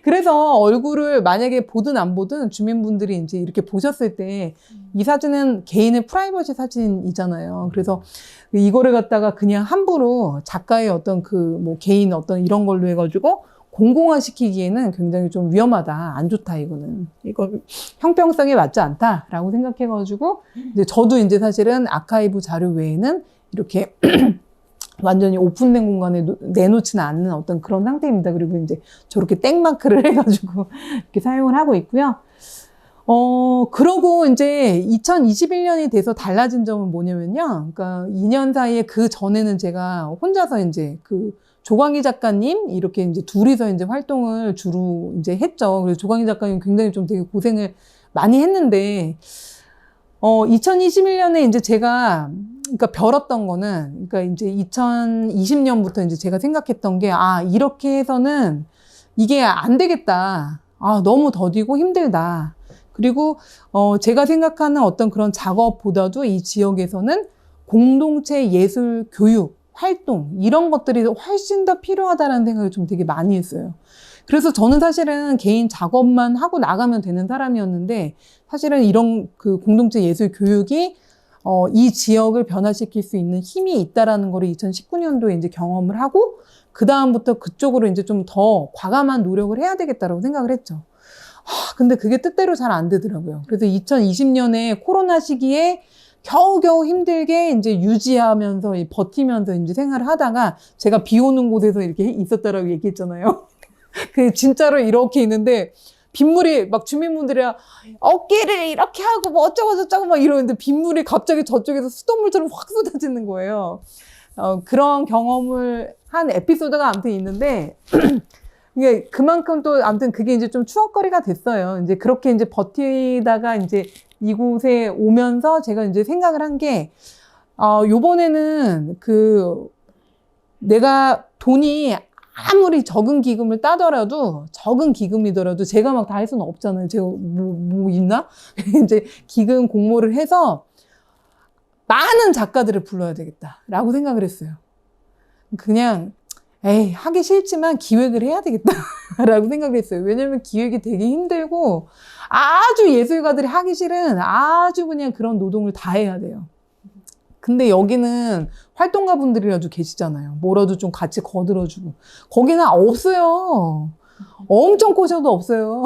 그래서 얼굴을 만약에 보든 안 보든 주민분들이 이제 이렇게 보셨을 때 이 사진은 개인의 프라이버시 사진이잖아요. 그래서 이거를 갖다가 그냥 함부로 작가의 어떤 그 뭐 개인 어떤 이런 걸로 해가지고 공공화 시키기에는 굉장히 좀 위험하다. 안 좋다, 이거는. 이거 형평성에 맞지 않다라고 생각해가지고 이제 저도 이제 사실은 아카이브 자료 외에는 이렇게 완전히 오픈된 공간에 내놓지는 않는 어떤 그런 상태입니다. 그리고 이제 저렇게 땡마크를 해가지고 이렇게 사용을 하고 있고요. 그러고 이제 2021년이 돼서 달라진 점은 뭐냐면요. 그러니까 2년 사이에 그 전에는 제가 혼자서 이제 그 조광희 작가님 이렇게 이제 둘이서 이제 활동을 주로 이제 했죠. 그래서 조광희 작가님 굉장히 좀 되게 고생을 많이 했는데, 2021년에 이제 제가 그러니까 벼렀던 거는, 그러니까 이제 2020년부터 이제 제가 생각했던 게, 이렇게 해서는 이게 안 되겠다. 너무 더디고 힘들다. 그리고, 제가 생각하는 어떤 그런 작업보다도 이 지역에서는 공동체 예술 교육, 활동, 이런 것들이 훨씬 더 필요하다라는 생각을 좀 되게 많이 했어요. 그래서 저는 사실은 개인 작업만 하고 나가면 되는 사람이었는데, 사실은 이런 그 공동체 예술 교육이 이 지역을 변화시킬 수 있는 힘이 있다라는 거를 2019년도에 이제 경험을 하고, 그 다음부터 그쪽으로 이제 좀 더 과감한 노력을 해야 되겠다라고 생각을 했죠. 근데 그게 뜻대로 잘 안 되더라고요. 그래서 2020년에 코로나 시기에 겨우겨우 힘들게 이제 유지하면서 버티면서 이제 생활을 하다가 제가 비 오는 곳에서 이렇게 있었다라고 얘기했잖아요. 그 진짜로 이렇게 있는데 빗물이 막 주민분들이 어깨를 이렇게 하고 뭐 어쩌고 저쩌고 막 이러는데 빗물이 갑자기 저쪽에서 수돗물처럼 확 쏟아지는 거예요. 그런 경험을 한 에피소드가 아무튼 있는데 이게 그만큼 또 아무튼 그게 이제 좀 추억거리가 됐어요. 이제 그렇게 이제 버티다가 이제 이곳에 오면서 제가 이제 생각을 한 게, 요번에는 내가 돈이 아무리 적은 기금을 따더라도, 적은 기금이더라도 제가 막 다 할 수는 없잖아요. 제가 뭐 있나? 이제 기금 공모를 해서 많은 작가들을 불러야 되겠다라고 생각을 했어요. 그냥, 하기 싫지만 기획을 해야 되겠다라고 생각을 했어요. 왜냐면 기획이 되게 힘들고 아주 예술가들이 하기 싫은 아주 그냥 그런 노동을 다 해야 돼요. 근데 여기는 활동가 분들이 아주 계시잖아요. 뭐라도 좀 같이 거들어주고. 거기는 없어요. 엄청 꼬셔도 없어요.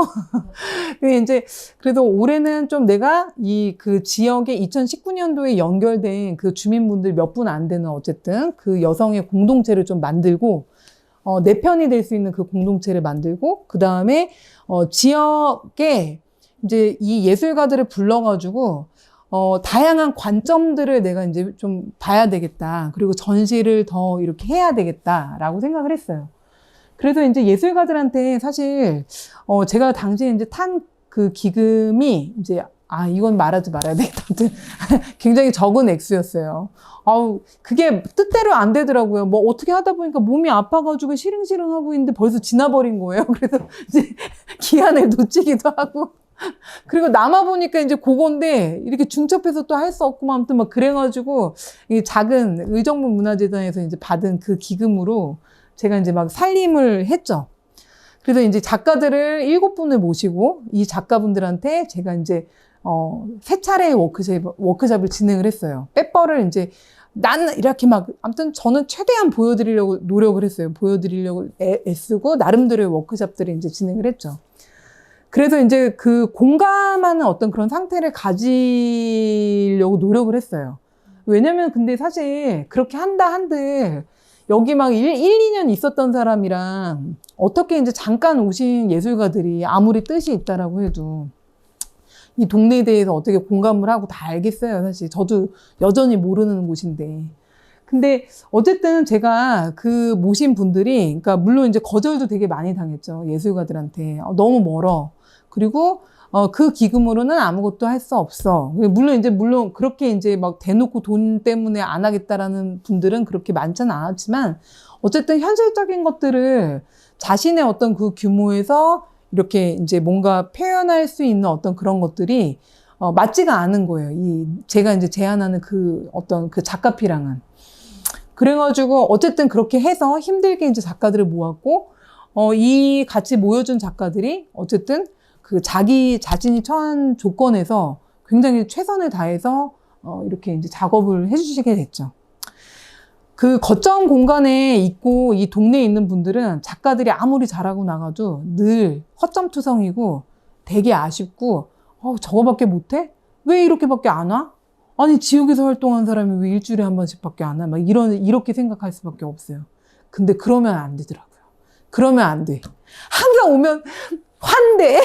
이제, 그래도 올해는 좀 내가 그 지역에 2019년도에 연결된 그 주민분들 몇 분 안 되는 어쨌든 그 여성의 공동체를 좀 만들고, 내 편이 될 수 있는 그 공동체를 만들고, 그 다음에, 지역에 이제 이 예술가들을 불러가지고, 다양한 관점들을 내가 이제 좀 봐야 되겠다. 그리고 전시를 더 이렇게 해야 되겠다라고 생각을 했어요. 그래서 이제 예술가들한테 사실, 제가 당시에 이제 탄 그 기금이 이제, 이건 말하지 말아야 되겠다. 아무튼 굉장히 적은 액수였어요. 그게 뜻대로 안 되더라고요. 뭐 어떻게 하다 보니까 몸이 아파가지고 시릉시릉 하고 있는데 벌써 지나버린 거예요. 그래서 이제 기한을 놓치기도 하고. 그리고 남아보니까 이제 그건데 이렇게 중첩해서 또 할 수 없고 아무튼 막 그래가지고 이 작은 의정부 문화재단에서 이제 받은 그 기금으로 제가 이제 막 살림을 했죠. 그래서 이제 작가들을 7분을 모시고 이 작가분들한테 제가 이제 세 차례의 워크숍을 진행을 했어요. 빼뻘을 이제 나는 이렇게 막 아무튼 저는 최대한 보여드리려고 노력을 했어요. 보여드리려고 애쓰고 나름대로의 워크숍들을 이제 진행을 했죠. 그래서 이제 그 공감하는 어떤 그런 상태를 가지려고 노력을 했어요. 왜냐면 근데 사실 그렇게 한들 여기 막 2년 있었던 사람이랑 어떻게 이제 잠깐 오신 예술가들이 아무리 뜻이 있다라고 해도 이 동네에 대해서 어떻게 공감을 하고 다 알겠어요. 사실 저도 여전히 모르는 곳인데. 근데 어쨌든 제가 그 모신 분들이, 그러니까 물론 이제 거절도 되게 많이 당했죠. 예술가들한테. 너무 멀어. 그리고 그 기금으로는 아무것도 할 수 없어. 물론 그렇게 이제 막 대놓고 돈 때문에 안 하겠다라는 분들은 그렇게 많지는 않았지만 어쨌든 현실적인 것들을 자신의 어떤 그 규모에서 이렇게 이제 뭔가 표현할 수 있는 어떤 그런 것들이 맞지가 않은 거예요. 제가 이제 제안하는 그 어떤 그 작가피랑은. 그래가지고 어쨌든 그렇게 해서 힘들게 이제 작가들을 모았고, 이 같이 모여준 작가들이 어쨌든 그 자신이 처한 조건에서 굉장히 최선을 다해서 이렇게 이제 작업을 해주시게 됐죠. 그 거점 공간에 있고 이 동네에 있는 분들은 작가들이 아무리 잘하고 나가도 늘 허점투성이고 되게 아쉽고 저거밖에 못해? 왜 이렇게밖에 안 와? 아니 지역에서 활동한 사람이 왜 일주일에 한 번씩밖에 안 와? 막 이렇게 생각할 수밖에 없어요. 근데 그러면 안 되더라고요. 그러면 안 돼. 항상 오면 환대.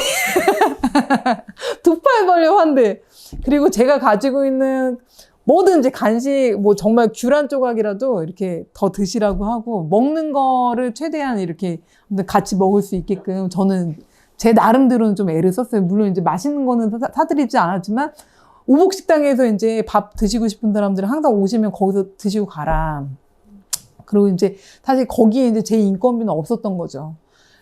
두 팔 벌려 환대. 그리고 제가 가지고 있는 뭐든지 간식, 뭐 정말 귤 한 조각이라도 이렇게 더 드시라고 하고, 먹는 거를 최대한 이렇게 같이 먹을 수 있게끔 저는 제 나름대로는 좀 애를 썼어요. 물론 이제 맛있는 거는 사드리지 않았지만, 오복식당에서 이제 밥 드시고 싶은 사람들은 항상 오시면 거기서 드시고 가라. 그리고 이제 사실 거기에 이제 제 인건비는 없었던 거죠.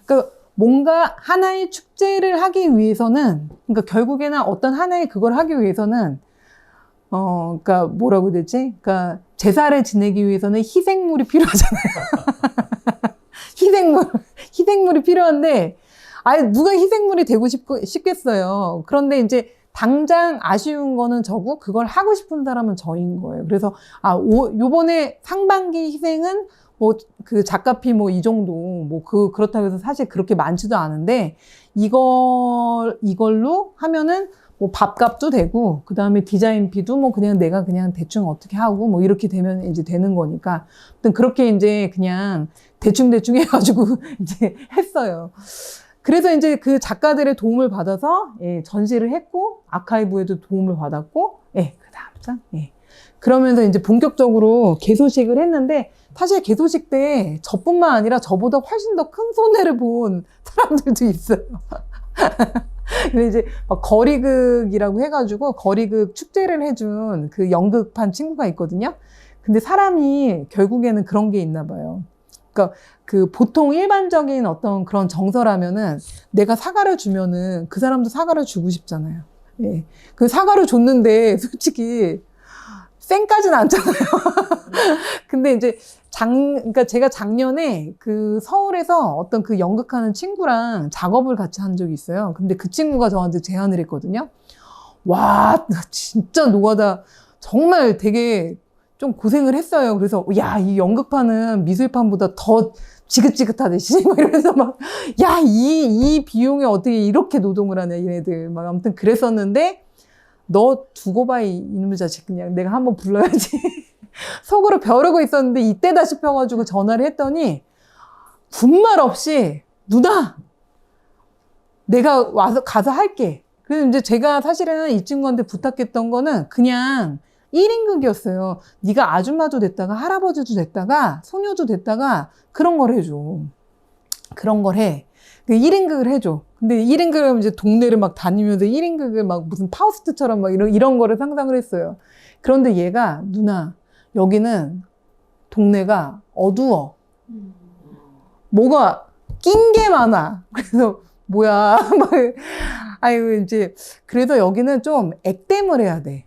그러니까 뭔가 하나의 축제를 하기 위해서는, 그러니까 결국에는 어떤 하나의 그걸 하기 위해서는, 그러니까 뭐라고 해야 되지? 그러니까 제사를 지내기 위해서는 희생물이 필요하잖아요. 희생물이 필요한데, 아예 누가 희생물이 되고 싶겠어요. 그런데 이제 당장 아쉬운 거는 저고, 그걸 하고 싶은 사람은 저인 거예요. 그래서, 요번에 상반기 희생은 뭐, 그 작가피 뭐 이 정도, 뭐 그렇다고 해서 사실 그렇게 많지도 않은데, 이걸로 하면은 뭐 밥값도 되고, 그 다음에 디자인비도 뭐 그냥 내가 그냥 대충 어떻게 하고, 뭐 이렇게 되면 이제 되는 거니까. 아무튼 그렇게 이제 그냥 대충 해가지고 이제 했어요. 그래서 이제 그 작가들의 도움을 받아서, 예, 전시를 했고, 아카이브에도 도움을 받았고, 예, 그 다음 장, 예. 그러면서 이제 본격적으로 개소식을 했는데, 사실 개소식 때 저뿐만 아니라 저보다 훨씬 더 큰 손해를 본 사람들도 있어요. 근데 이제 막 거리극이라고 해가지고 거리극 축제를 해준 그 연극판 친구가 있거든요. 근데 사람이 결국에는 그런 게 있나 봐요. 그러니까 그 보통 일반적인 어떤 그런 정서라면은 내가 사과를 주면은 그 사람도 사과를 주고 싶잖아요. 예. 그 사과를 줬는데 솔직히 쌩까지는 않잖아요. 근데 이제 그러니까 제가 작년에 그 서울에서 어떤 그 연극하는 친구랑 작업을 같이 한 적이 있어요. 근데 그 친구가 저한테 제안을 했거든요. 와, 진짜 노가다 정말 되게 좀 고생을 했어요. 그래서 야, 이 연극판은 미술판보다 더 지긋지긋하듯이 막 이러면서 막 야, 이 비용에 어떻게 이렇게 노동을 하냐 얘네들 막 아무튼 그랬었는데 너 두고 봐 이놈의 자식 그냥 내가 한번 불러야지. 속으로 벼르고 있었는데 이때다 싶어가지고 전화를 했더니 군말 없이 누나 내가 가서 할게. 그래서 이제 제가 사실은 이 친구한테 부탁했던 거는 그냥 1인극이었어요. 네가 아줌마도 됐다가 할아버지도 됐다가 소녀도 됐다가 그런 걸 해줘. 그런 걸 해. 1인극을 해줘. 근데 1인극을 하면 이제 동네를 막 다니면서 1인극을 막 무슨 파우스트처럼 막 이런 거를 상상을 했어요. 그런데 얘가 누나 여기는 동네가 어두워. 뭐가 낀 게 많아. 그래서 뭐야. 막 아유 이제 그래서 여기는 좀 액땜을 해야 돼.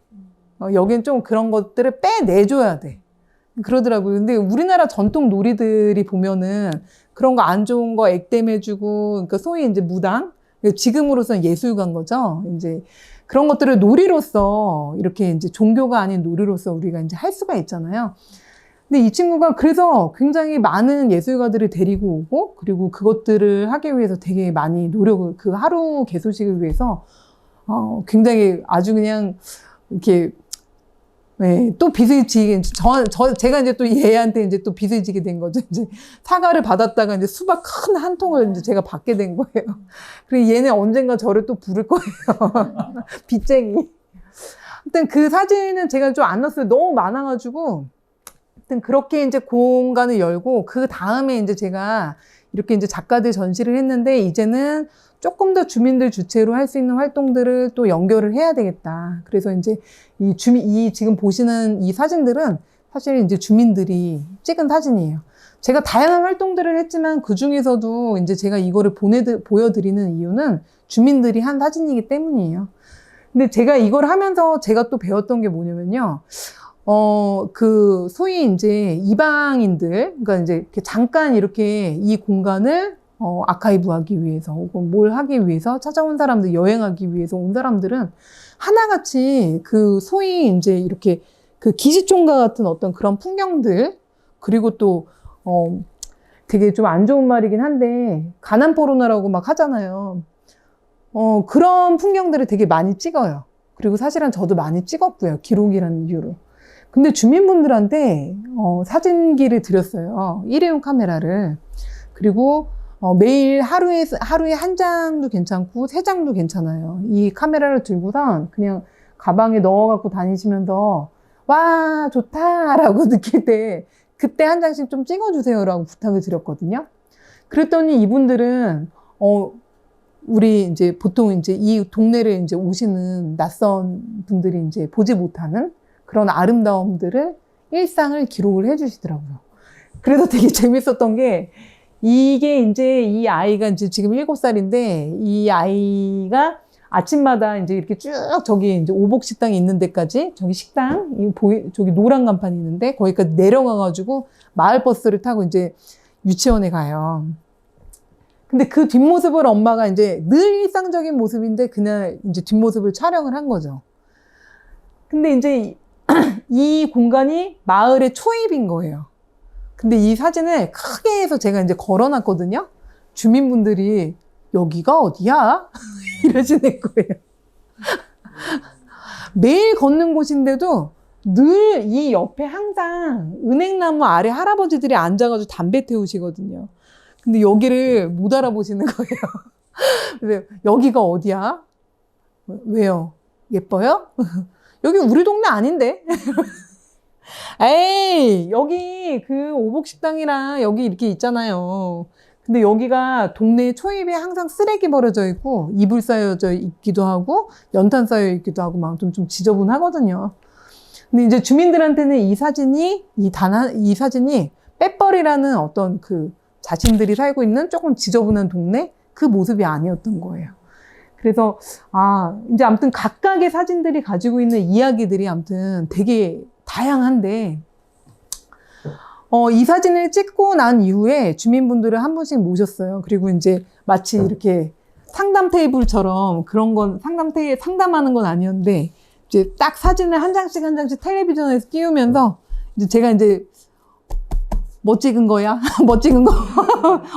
여기는 좀 그런 것들을 빼내줘야 돼. 그러더라고요. 근데 우리나라 전통 놀이들이 보면은 그런 거 안 좋은 거 액땜해주고, 그러니까 소위 이제 무당, 지금으로서는 예술가인 거죠. 이제 그런 것들을 놀이로서 이렇게 이제 종교가 아닌 놀이로서 우리가 이제 할 수가 있잖아요. 근데 이 친구가 그래서 굉장히 많은 예술가들을 데리고 오고, 그리고 그것들을 하기 위해서 되게 많이 노력을, 그 하루 개소식을 위해서, 굉장히 아주 그냥 이렇게 네, 또 빚을 지게, 제가 이제 또 얘한테 이제 또 빚을 지게 된 거죠. 이제 사과를 받았다가 이제 수박 큰 한 통을 이제 제가 받게 된 거예요. 그리고 얘네 언젠가 저를 또 부를 거예요. 빚쟁이. 아무튼 그 사진은 제가 좀 안 넣었어요. 너무 많아가지고. 아무튼 그렇게 이제 공간을 열고, 그 다음에 이제 제가 이렇게 이제 작가들 전시를 했는데, 이제는 조금 더 주민들 주체로 할 수 있는 활동들을 또 연결을 해야 되겠다. 그래서 이제 이 지금 보시는 이 사진들은 사실 이제 주민들이 찍은 사진이에요. 제가 다양한 활동들을 했지만 그 중에서도 이제 제가 이거를 보여드리는 이유는 주민들이 한 사진이기 때문이에요. 근데 제가 이걸 하면서 제가 또 배웠던 게 뭐냐면요. 그 소위 이제 이방인들, 그러니까 이제 이렇게 잠깐 이렇게 이 공간을 아카이브 하기 위해서 혹은 뭘 하기 위해서 찾아온 사람들, 여행하기 위해서 온 사람들은 하나같이 그 소위 이제 이렇게 그 기시총과 같은 어떤 그런 풍경들, 그리고 또 되게 좀 안 좋은 말이긴 한데 가난 포르노라고 막 하잖아요. 그런 풍경들을 되게 많이 찍어요. 그리고 사실은 저도 많이 찍었고요. 기록이라는 이유로. 근데 주민분들한테 사진기를 드렸어요. 일회용 카메라를. 그리고 매일 하루에 한 장도 괜찮고 세 장도 괜찮아요. 이 카메라를 들고선 그냥 가방에 넣어갖고 다니시면서 와, 좋다라고 느낄 때 그때 한 장씩 좀 찍어주세요라고 부탁을 드렸거든요. 그랬더니 이분들은, 우리 이제 보통 이제 이 동네를 이제 오시는 낯선 분들이 이제 보지 못하는 그런 아름다움들을 일상을 기록을 해주시더라고요. 그래서 되게 재밌었던 게 이게 이제 이 아이가 이제 지금 7살인데 이 아이가 아침마다 이제 이렇게 쭉 저기 이제 오복식당이 있는 데까지 저기 식당, 저기 노란 간판이 있는데 거기까지 내려가가지고 마을버스를 타고 이제 유치원에 가요. 근데 그 뒷모습을 엄마가 이제 늘 일상적인 모습인데 그날 이제 뒷모습을 촬영을 한 거죠. 근데 이제 이 공간이 마을의 초입인 거예요. 근데 이 사진을 크게 해서 제가 이제 걸어놨거든요. 주민분들이 여기가 어디야? 이러시는 거예요. 매일 걷는 곳인데도 늘 이 옆에 항상 은행나무 아래 할아버지들이 앉아가지고 담배 태우시거든요. 근데 여기를 못 알아보시는 거예요. 그래서 여기가 어디야? 왜요? 예뻐요? 여기 우리 동네 아닌데? 에이, 여기 그 오복식당이랑 여기 이렇게 있잖아요. 근데 여기가 동네 초입에 항상 쓰레기 버려져 있고 이불 쌓여져 있기도 하고 연탄 쌓여 있기도 하고 막 좀 지저분하거든요. 근데 이제 주민들한테는 이 사진이 빼버리라는 어떤 그 자신들이 살고 있는 조금 지저분한 동네 그 모습이 아니었던 거예요. 그래서 이제 아무튼 각각의 사진들이 가지고 있는 이야기들이 아무튼 되게 다양한데 이 사진을 찍고 난 이후에 주민분들을 한 분씩 모셨어요. 그리고 이제 마치 이렇게 상담 테이블처럼 그런 건 상담하는 건 아니었는데 이제 딱 사진을 한 장씩 한 장씩 텔레비전에서 띄우면서 이제 제가 이제 뭐 찍은 거야? 뭐 찍은 거?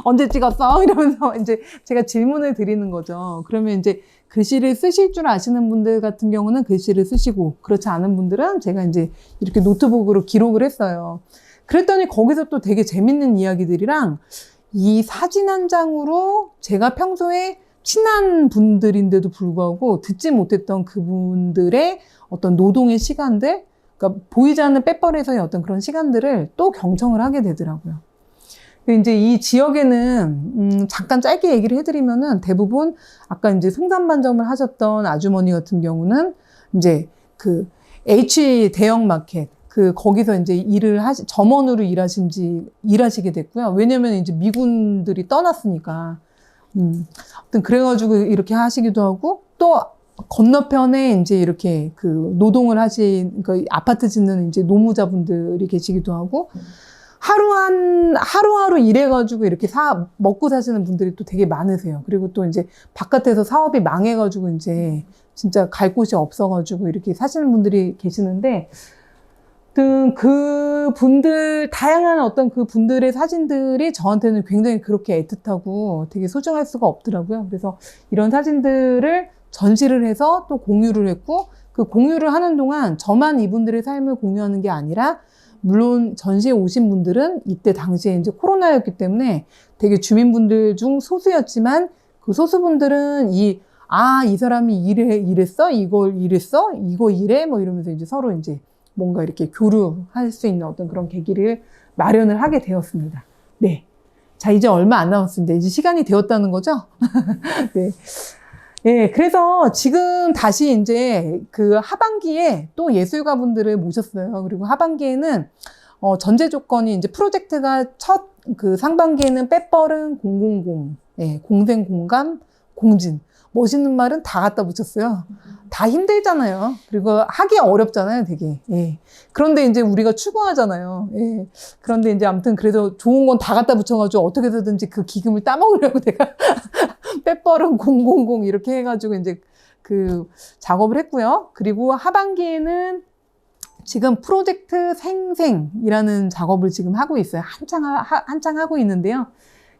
언제 찍었어? 이러면서 이제 제가 질문을 드리는 거죠. 그러면 이제 글씨를 쓰실 줄 아시는 분들 같은 경우는 글씨를 쓰시고, 그렇지 않은 분들은 제가 이제 이렇게 노트북으로 기록을 했어요. 그랬더니 거기서 또 되게 재밌는 이야기들이랑 이 사진 한 장으로 제가 평소에 친한 분들인데도 불구하고 듣지 못했던 그분들의 어떤 노동의 시간들, 그러니까 보이지 않는 빼버리에서의 어떤 그런 시간들을 또 경청을 하게 되더라고요. 이제 이 지역에는 잠깐 짧게 얘기를 해드리면은 대부분 아까 이제 송산반점을 하셨던 아주머니 같은 경우는 이제 그 H 대형 마켓 거기서 이제 점원으로 일하시게 됐고요. 왜냐면 이제 미군들이 떠났으니까. 아무튼 그래가지고 이렇게 하시기도 하고 또 건너편에 이제 이렇게 그 노동을 그 아파트 짓는 이제 노무자분들이 계시기도 하고 하루하루 일해가지고 이렇게 먹고 사시는 분들이 또 되게 많으세요. 그리고 또 이제 바깥에서 사업이 망해가지고 이제 진짜 갈 곳이 없어가지고 이렇게 사시는 분들이 계시는데 그 분들, 다양한 어떤 그 분들의 사진들이 저한테는 굉장히 그렇게 애틋하고 되게 소중할 수가 없더라고요. 그래서 이런 사진들을 전시를 해서 또 공유를 했고, 그 공유를 하는 동안 저만 이분들의 삶을 공유하는 게 아니라, 물론 전시에 오신 분들은 이때 당시에 이제 코로나였기 때문에 되게 주민분들 중 소수였지만, 그 소수분들은 이 사람이 이랬어? 이걸 이랬어? 이거 이래? 뭐 이러면서 이제 서로 이제 뭔가 이렇게 교류할 수 있는 어떤 그런 계기를 마련을 하게 되었습니다. 네. 자, 이제 얼마 안 남았습니다. 이제 시간이 되었다는 거죠? 네. 예, 그래서 지금 다시 이제 그 하반기에 또 예술가 분들을 모셨어요. 그리고 하반기에는, 전제 조건이 이제 프로젝트가 그 상반기에는 빼버른 000, 예, 공생 공감, 공진. 멋있는 말은 다 갖다 붙였어요. 다 힘들잖아요. 그리고 하기 어렵잖아요, 되게. 예. 그런데 이제 우리가 추구하잖아요. 예. 그런데 이제 아무튼 그래서 좋은 건 다 갖다 붙여가지고 어떻게 해서든지 그 기금을 따먹으려고 내가 빼버른 000 이렇게 해가지고 이제 그 작업을 했고요. 그리고 하반기에는 지금 프로젝트 생생이라는 작업을 지금 하고 있어요. 한창 하고 있는데요.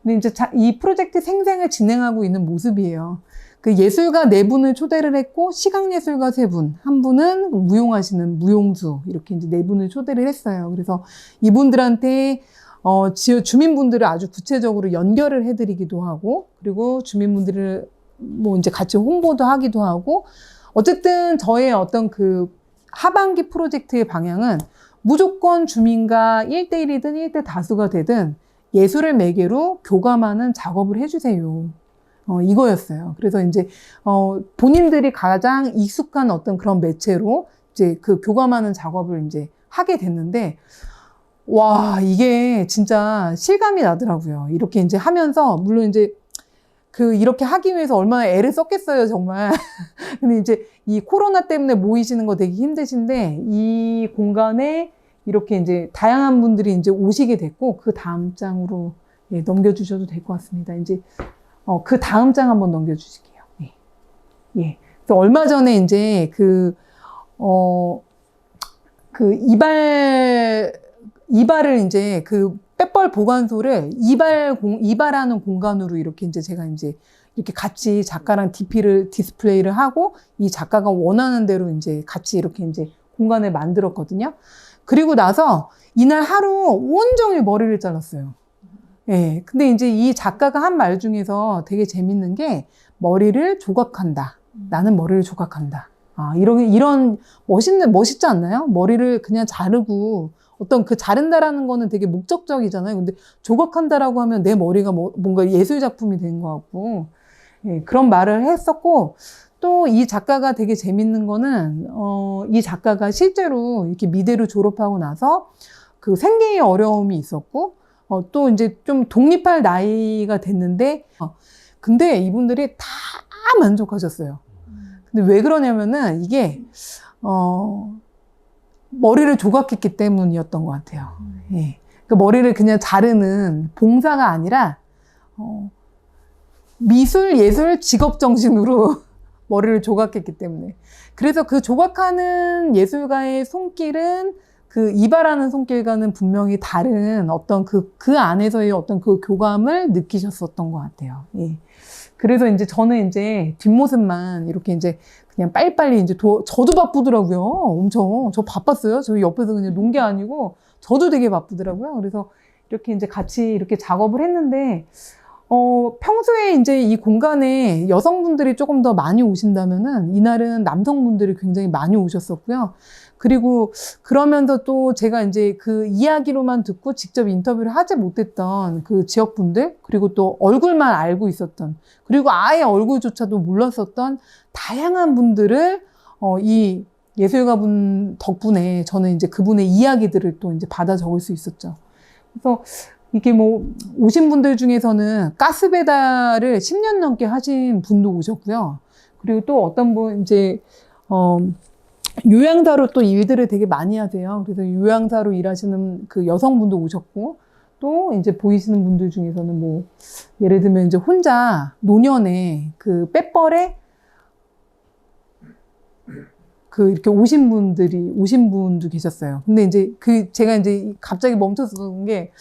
근데 이제 이 프로젝트 생생을 진행하고 있는 모습이에요. 그 예술가 4분을 초대를 했고, 시각예술가 3분, 한 분은 무용하시는 무용수, 이렇게 이제 4분을 초대를 했어요. 그래서 이분들한테, 주민분들을 아주 구체적으로 연결을 해드리기도 하고, 그리고 주민분들을 뭐 이제 같이 홍보도 하기도 하고, 어쨌든 저의 어떤 그 하반기 프로젝트의 방향은 무조건 주민과 1대1이든 1대 다수가 되든 예술을 매개로 교감하는 작업을 해주세요. 이거였어요. 그래서 이제, 본인들이 가장 익숙한 어떤 그런 매체로 이제 그 교감하는 작업을 이제 하게 됐는데, 와, 이게 진짜 실감이 나더라고요. 이렇게 이제 하면서, 물론 이제 이렇게 하기 위해서 얼마나 애를 썼겠어요, 정말. 근데 이제 이 코로나 때문에 모이시는 거 되게 힘드신데, 이 공간에 이렇게 이제 다양한 분들이 이제 오시게 됐고, 그 다음 장으로 넘겨주셔도 될 것 같습니다. 이제, 그 다음 장 한번 넘겨주실게요. 예. 예. 그래서 얼마 전에 이제 이발을 이제 빼뻘 보관소를 이발하는 공간으로 이렇게 이제 제가 이제 이렇게 같이 작가랑 디스플레이를 하고 이 작가가 원하는 대로 이제 같이 이렇게 이제 공간을 만들었거든요. 그리고 나서 이날 하루 온종일 머리를 잘랐어요. 예. 근데 이제 이 작가가 한 말 중에서 되게 재밌는 게 머리를 조각한다. 나는 머리를 조각한다. 아, 이런 멋있지 않나요? 머리를 그냥 자르고 어떤 자른다라는 거는 되게 목적적이잖아요. 근데 조각한다라고 하면 내 머리가 뭔가 예술작품이 된 것 같고, 예, 그런 말을 했었고, 또 이 작가가 되게 재밌는 거는, 이 작가가 실제로 이렇게 미대를 졸업하고 나서 생계에 어려움이 있었고, 또 이제 좀 독립할 나이가 됐는데, 근데 이분들이 다 만족하셨어요. 근데 왜 그러냐면은 이게, 머리를 조각했기 때문이었던 것 같아요. 예. 그 머리를 그냥 자르는 봉사가 아니라, 미술, 예술, 직업 정신으로 머리를 조각했기 때문에. 그래서 그 조각하는 예술가의 손길은 이발하는 손길과는 분명히 다른 어떤 그 안에서의 어떤 그 교감을 느끼셨었던 것 같아요. 예. 그래서 이제 저는 이제 뒷모습만 이렇게 이제 그냥 빨리빨리 이제 저도 바쁘더라고요. 엄청. 저 바빴어요. 저 옆에서 그냥 논 게 아니고 저도 되게 바쁘더라고요. 그래서 이렇게 이제 같이 이렇게 작업을 했는데, 평소에 이제 이 공간에 여성분들이 조금 더 많이 오신다면은 이날은 남성분들이 굉장히 많이 오셨었고요. 그리고 그러면서 또 제가 이제 그 이야기로만 듣고 직접 인터뷰를 하지 못했던 그 지역분들, 그리고 또 얼굴만 알고 있었던, 그리고 아예 얼굴조차도 몰랐었던 다양한 분들을 이 예술가분 덕분에 저는 이제 그분의 이야기들을 또 이제 받아 적을 수 있었죠. 그래서 이게 뭐 오신 분들 중에서는 가스 배달을 10년 넘게 하신 분도 오셨고요. 그리고 또 어떤 분 이제 요양사로 또 일들을 되게 많이 하세요. 그래서 요양사로 일하시는 그 여성분도 오셨고, 또 이제 보이시는 분들 중에서는 뭐 예를 들면 이제 혼자 노년에 빼뻘에 이렇게 오신 분도 계셨어요. 근데 이제 제가 이제 갑자기 멈췄었던 게,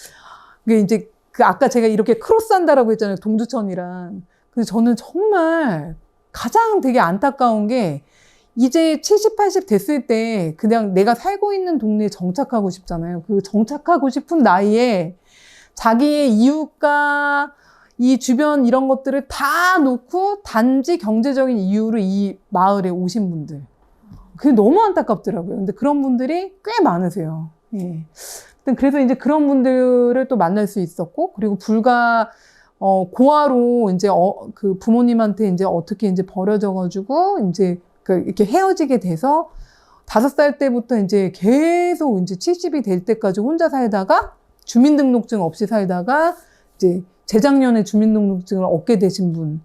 그게 이제 아까 제가 이렇게 크로스한다라고 했잖아요. 동두천이랑. 근데 저는 정말 가장 되게 안타까운 게, 이제 70, 80 됐을 때 그냥 내가 살고 있는 동네에 정착하고 싶잖아요. 정착하고 싶은 나이에 자기의 이웃과 이 주변 이런 것들을 다 놓고 단지 경제적인 이유로 이 마을에 오신 분들. 그게 너무 안타깝더라고요. 근데 그런 분들이 꽤 많으세요. 예. 그래서 이제 그런 분들을 또 만날 수 있었고, 그리고 고아로 이제 그 부모님한테 이제 어떻게 이제 버려져가지고 이제 이렇게 헤어지게 돼서 5살 때부터 이제 계속 이제 70이 될 때까지 혼자 살다가 주민등록증 없이 살다가 이제 재작년에 주민등록증을 얻게 되신 분.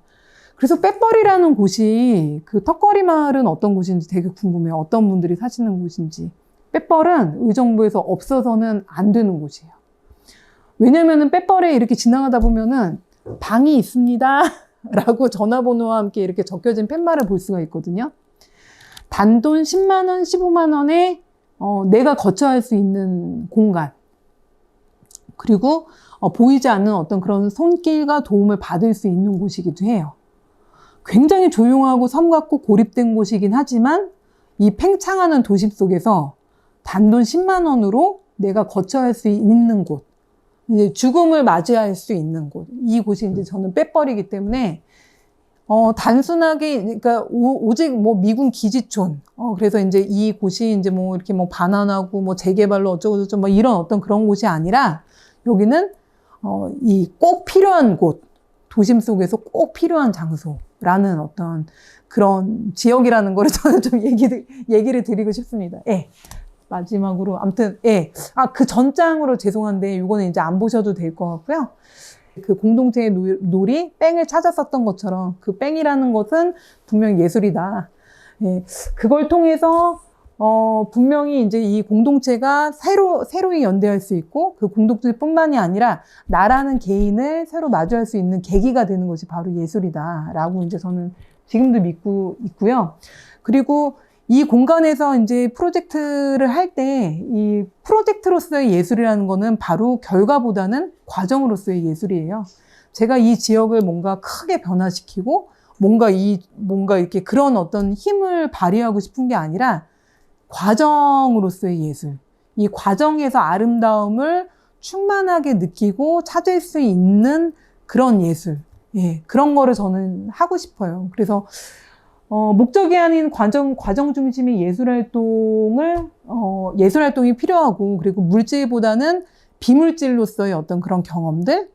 그래서 빼뻘이라는 곳이 턱걸이 마을은 어떤 곳인지 되게 궁금해요. 어떤 분들이 사시는 곳인지. 빼뻘은 의정부에서 없어서는 안 되는 곳이에요. 왜냐면은 빼뻘에 이렇게 지나가다 보면은 방이 있습니다. 라고 전화번호와 함께 이렇게 적혀진 팻말을 볼 수가 있거든요. 단돈 10만 원, 15만 원에 내가 거처할 수 있는 공간. 그리고 보이지 않는 어떤 그런 손길과 도움을 받을 수 있는 곳이기도 해요. 굉장히 조용하고 섬 같고 고립된 곳이긴 하지만 이 팽창하는 도심 속에서 단돈 10만 원으로 내가 거처할 수 있는 곳. 이제 죽음을 맞이할 수 있는 곳. 이 곳이 이제 저는 빼버리기 때문에, 단순하게, 그러니까, 오직 뭐 미군 기지촌. 그래서 이제 이 곳이 이제 뭐 이렇게 뭐 반환하고 뭐 재개발로 어쩌고저쩌고 뭐 이런 어떤 그런 곳이 아니라, 여기는, 이 꼭 필요한 곳. 도심 속에서 꼭 필요한 장소라는 어떤 그런 지역이라는 거를 저는 좀 얘기를 드리고 싶습니다. 예. 마지막으로, 아무튼, 예. 그 전장으로 죄송한데, 이거는 이제 안 보셔도 될 것 같고요. 그 공동체의 놀이, 뺑을 찾았었던 것처럼 그 뺑이라는 것은 분명 예술이다. 예. 그걸 통해서, 분명히 이제 이 공동체가 새로이 연대할 수 있고, 그 공동체뿐만이 아니라 나라는 개인을 새로 마주할 수 있는 계기가 되는 것이 바로 예술이다라고 이제 저는 지금도 믿고 있고요. 그리고 이 공간에서 이제 프로젝트를 할 때 이 프로젝트로서의 예술이라는 거는 바로 결과보다는 과정으로서의 예술이에요. 제가 이 지역을 뭔가 크게 변화시키고 뭔가 이렇게 그런 어떤 힘을 발휘하고 싶은 게 아니라 과정으로서의 예술. 이 과정에서 아름다움을 충만하게 느끼고 찾을 수 있는 그런 예술. 예, 그런 거를 저는 하고 싶어요. 그래서 목적이 아닌 과정 중심의 예술활동이 필요하고, 그리고 물질보다는 비물질로서의 어떤 그런 경험들?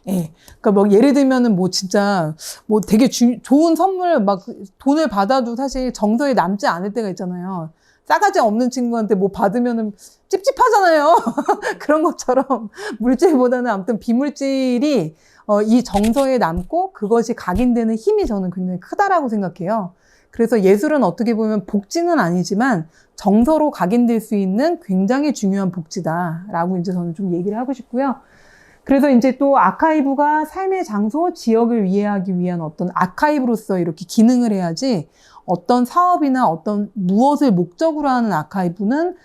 예. 그러니까 뭐 예를 들면은 뭐 진짜 뭐 되게 좋은 선물 막 돈을 받아도 사실 정서에 남지 않을 때가 있잖아요. 싸가지 없는 친구한테 뭐 받으면은 찝찝하잖아요. 그런 것처럼 물질보다는 아무튼 비물질이 이 정서에 남고 그것이 각인되는 힘이 저는 굉장히 크다라고 생각해요. 그래서 예술은 어떻게 보면 복지는 아니지만 정서로 각인될 수 있는 굉장히 중요한 복지다라고 이제 저는 좀 얘기를 하고 싶고요. 그래서 이제 또 아카이브가 삶의 장소, 지역을 이해하기 위한 어떤 아카이브로서 이렇게 기능을 해야지 어떤 사업이나 어떤 무엇을 목적으로 하는 아카이브는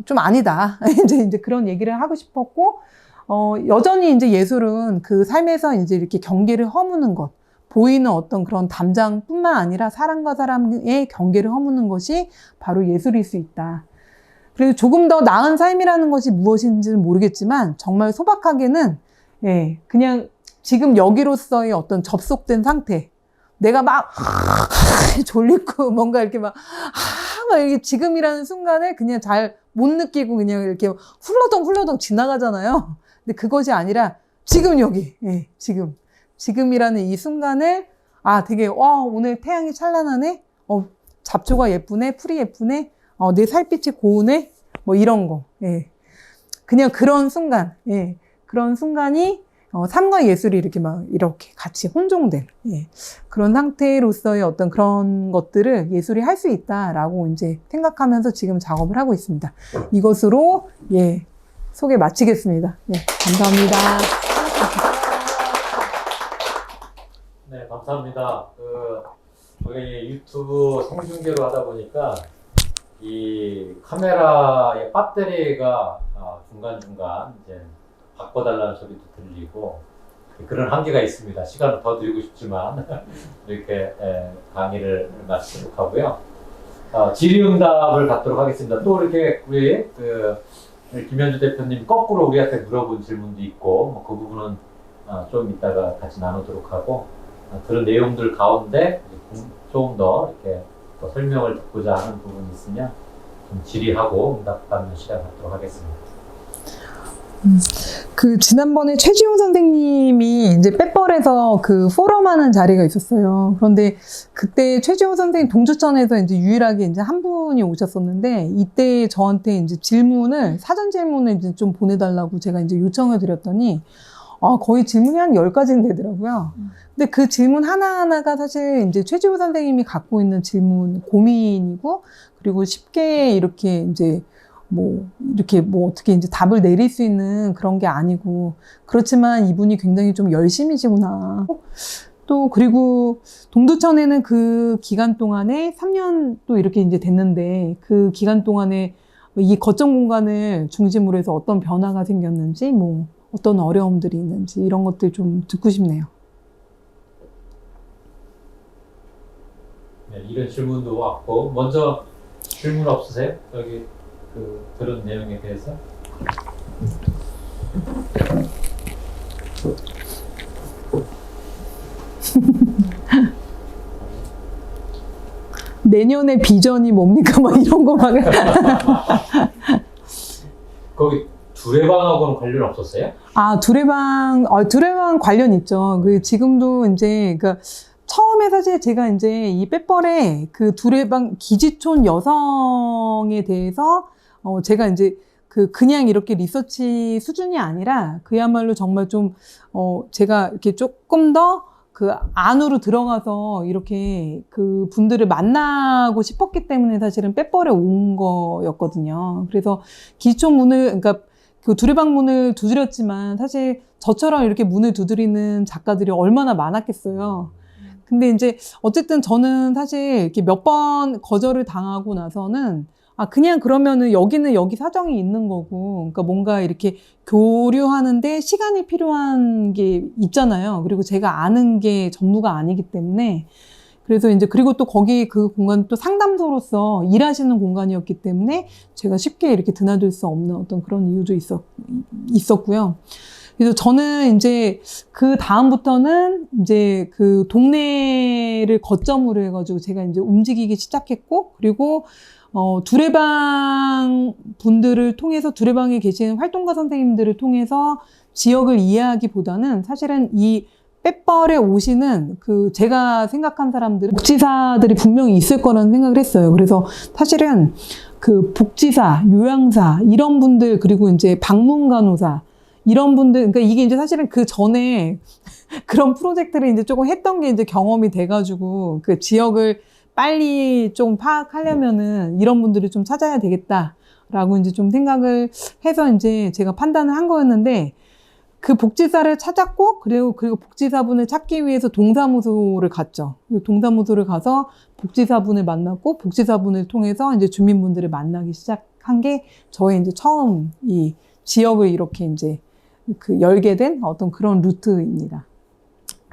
좀 아니다. 이제 그런 얘기를 하고 싶었고, 여전히 이제 예술은 그 삶에서 이제 이렇게 경계를 허무는 것, 보이는 어떤 그런 담장뿐만 아니라 사람과 사람의 경계를 허무는 것이 바로 예술일 수 있다. 그리고 조금 더 나은 삶이라는 것이 무엇인지는 모르겠지만, 정말 소박하게는, 예, 그냥 지금 여기로서의 어떤 접속된 상태. 내가 막, 졸리고, 뭔가 이렇게 막 이렇게 지금이라는 순간을 그냥 잘 못 느끼고 그냥 이렇게 훌러덩 지나가잖아요. 근데 그것이 아니라 지금 여기, 예, 지금이라는 이 순간을 되게 오늘 태양이 찬란하네, 잡초가 예쁘네, 풀이 예쁘네, 내 살빛이 고우네, 뭐 이런 거, 예, 그냥 그런 순간, 예, 그런 순간이 삶과 예술이 이렇게 막 이렇게 같이 혼종된, 예, 그런 상태로서의 어떤 그런 것들을 예술이 할 수 있다라고 이제 생각하면서 지금 작업을 하고 있습니다. 이것으로 예, 소개 마치겠습니다. 네, 감사합니다. 네, 감사합니다. 저희 유튜브 생중계로 하다 보니까 이 카메라의 배터리가 중간중간 이제 바꿔달라는 소리도 들리고 그런 한계가 있습니다. 시간을 더 드리고 싶지만 이렇게 강의를 마치도록 하고요. 질의응답을 갖도록 하겠습니다. 또 이렇게 우리 김현주 대표님 거꾸로 우리한테 물어본 질문도 있고 뭐 그 부분은 좀 이따가 같이 나누도록 하고 그런 내용들 가운데 조금 더 이렇게 더 설명을 듣고자 하는 부분이 있으면 좀 질의하고 응답받는 시간 갖도록 하겠습니다. 지난번에 최지용 선생님이 이제 빼뻘에서 그 포럼하는 자리가 있었어요. 그런데 그때 최지용 선생님 동주천에서 이제 유일하게 이제 한 분이 오셨었는데 이때 저한테 이제 사전 질문을 이제 좀 보내달라고 제가 이제 요청을 드렸더니 거의 질문이 한 10가지는 되더라고요. 근데 그 질문 하나하나가 사실 이제 최지호 선생님이 갖고 있는 고민이고, 그리고 쉽게 이렇게 이제 이렇게 어떻게 이제 답을 내릴 수 있는 그런 게 아니고, 그렇지만 이분이 굉장히 좀 열심이시구나. 또, 그리고 동두천에는 그 기간 동안에 3년 또 이렇게 이제 됐는데, 그 기간 동안에 이 거점 공간을 중심으로 해서 어떤 변화가 생겼는지, 어떤 어려움들이 있는지, 이런 것들 좀 듣고 싶네요. 네, 이런 질문도 왔고, 먼저 질문 없으세요? 여기 들은 내용에 대해서? 내년의 비전이 뭡니까? 막 이런 거 막. 거기 두레방하고는 관련 없었어요? 두레방 관련 있죠. 그 지금도 이제 그러니까 처음에 사실 제가 이제 이 빼뻘의 그 두레방 기지촌 여성에 대해서 제가 이제 그냥 이렇게 리서치 수준이 아니라 그야말로 정말 좀 제가 이렇게 조금 더 그 안으로 들어가서 이렇게 그 분들을 만나고 싶었기 때문에 사실은 빼뻘에 온 거였거든요. 그래서 기지촌 문을 그러니까 그 두레방 문을 두드렸지만 사실 저처럼 이렇게 문을 두드리는 작가들이 얼마나 많았겠어요. 근데 이제 어쨌든 저는 사실 이렇게 몇 번 거절을 당하고 나서는 그냥 그러면은 여기는 여기 사정이 있는 거고, 그러니까 뭔가 이렇게 교류하는데 시간이 필요한 게 있잖아요. 그리고 제가 아는 게 전부가 아니기 때문에. 그래서 이제 그리고 또 거기 그 공간은 또 상담소로서 일하시는 공간이었기 때문에 제가 쉽게 이렇게 드나들 수 없는 어떤 그런 이유도 있었고요. 그래서 저는 이제 그 다음부터는 이제 그 동네를 거점으로 해가지고 제가 이제 움직이기 시작했고, 그리고 두레방 분들을 통해서 두레방에 계시는 활동가 선생님들을 통해서 지역을 이해하기보다는 사실은 이 빼뻘에 오시는 그 제가 생각한 사람들, 복지사들이 분명히 있을 거라는 생각을 했어요. 그래서 사실은 그 복지사, 요양사 이런 분들, 그리고 이제 방문간호사 이런 분들, 그러니까 이게 이제 사실은 그 전에 그런 프로젝트를 이제 조금 했던 게 이제 경험이 돼가지고 그 지역을 빨리 좀 파악하려면은 이런 분들을 좀 찾아야 되겠다라고 이제 좀 생각을 해서 이제 제가 판단을 한 거였는데, 그 복지사를 찾았고, 그리고 복지사분을 찾기 위해서 동사무소를 갔죠. 동사무소를 가서 복지사분을 만났고, 복지사분을 통해서 이제 주민분들을 만나기 시작한 게 저의 이제 처음 이 지역을 이렇게 이제 열게 된 어떤 그런 루트입니다.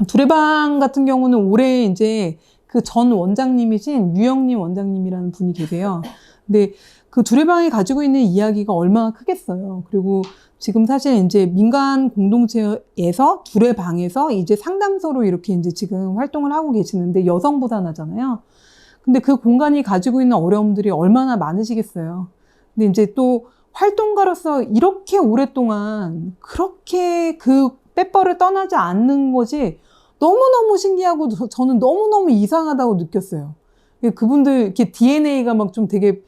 두레방 같은 경우는 올해 이제 그 전 원장님이신 유영림 원장님이라는 분이 계세요. 근데 그 두레방이 가지고 있는 이야기가 얼마나 크겠어요. 그리고 지금 사실 이제 민간 공동체에서 두레방에서 이제 상담소로 이렇게 이제 지금 활동을 하고 계시는데 여성보단하잖아요. 근데 그 공간이 가지고 있는 어려움들이 얼마나 많으시겠어요. 근데 이제 또 활동가로서 이렇게 오랫동안 그렇게 그 빼뻘을 떠나지 않는 것이 너무너무 신기하고 저는 너무너무 이상하다고 느꼈어요. 그분들 이렇게 DNA가 막 좀 되게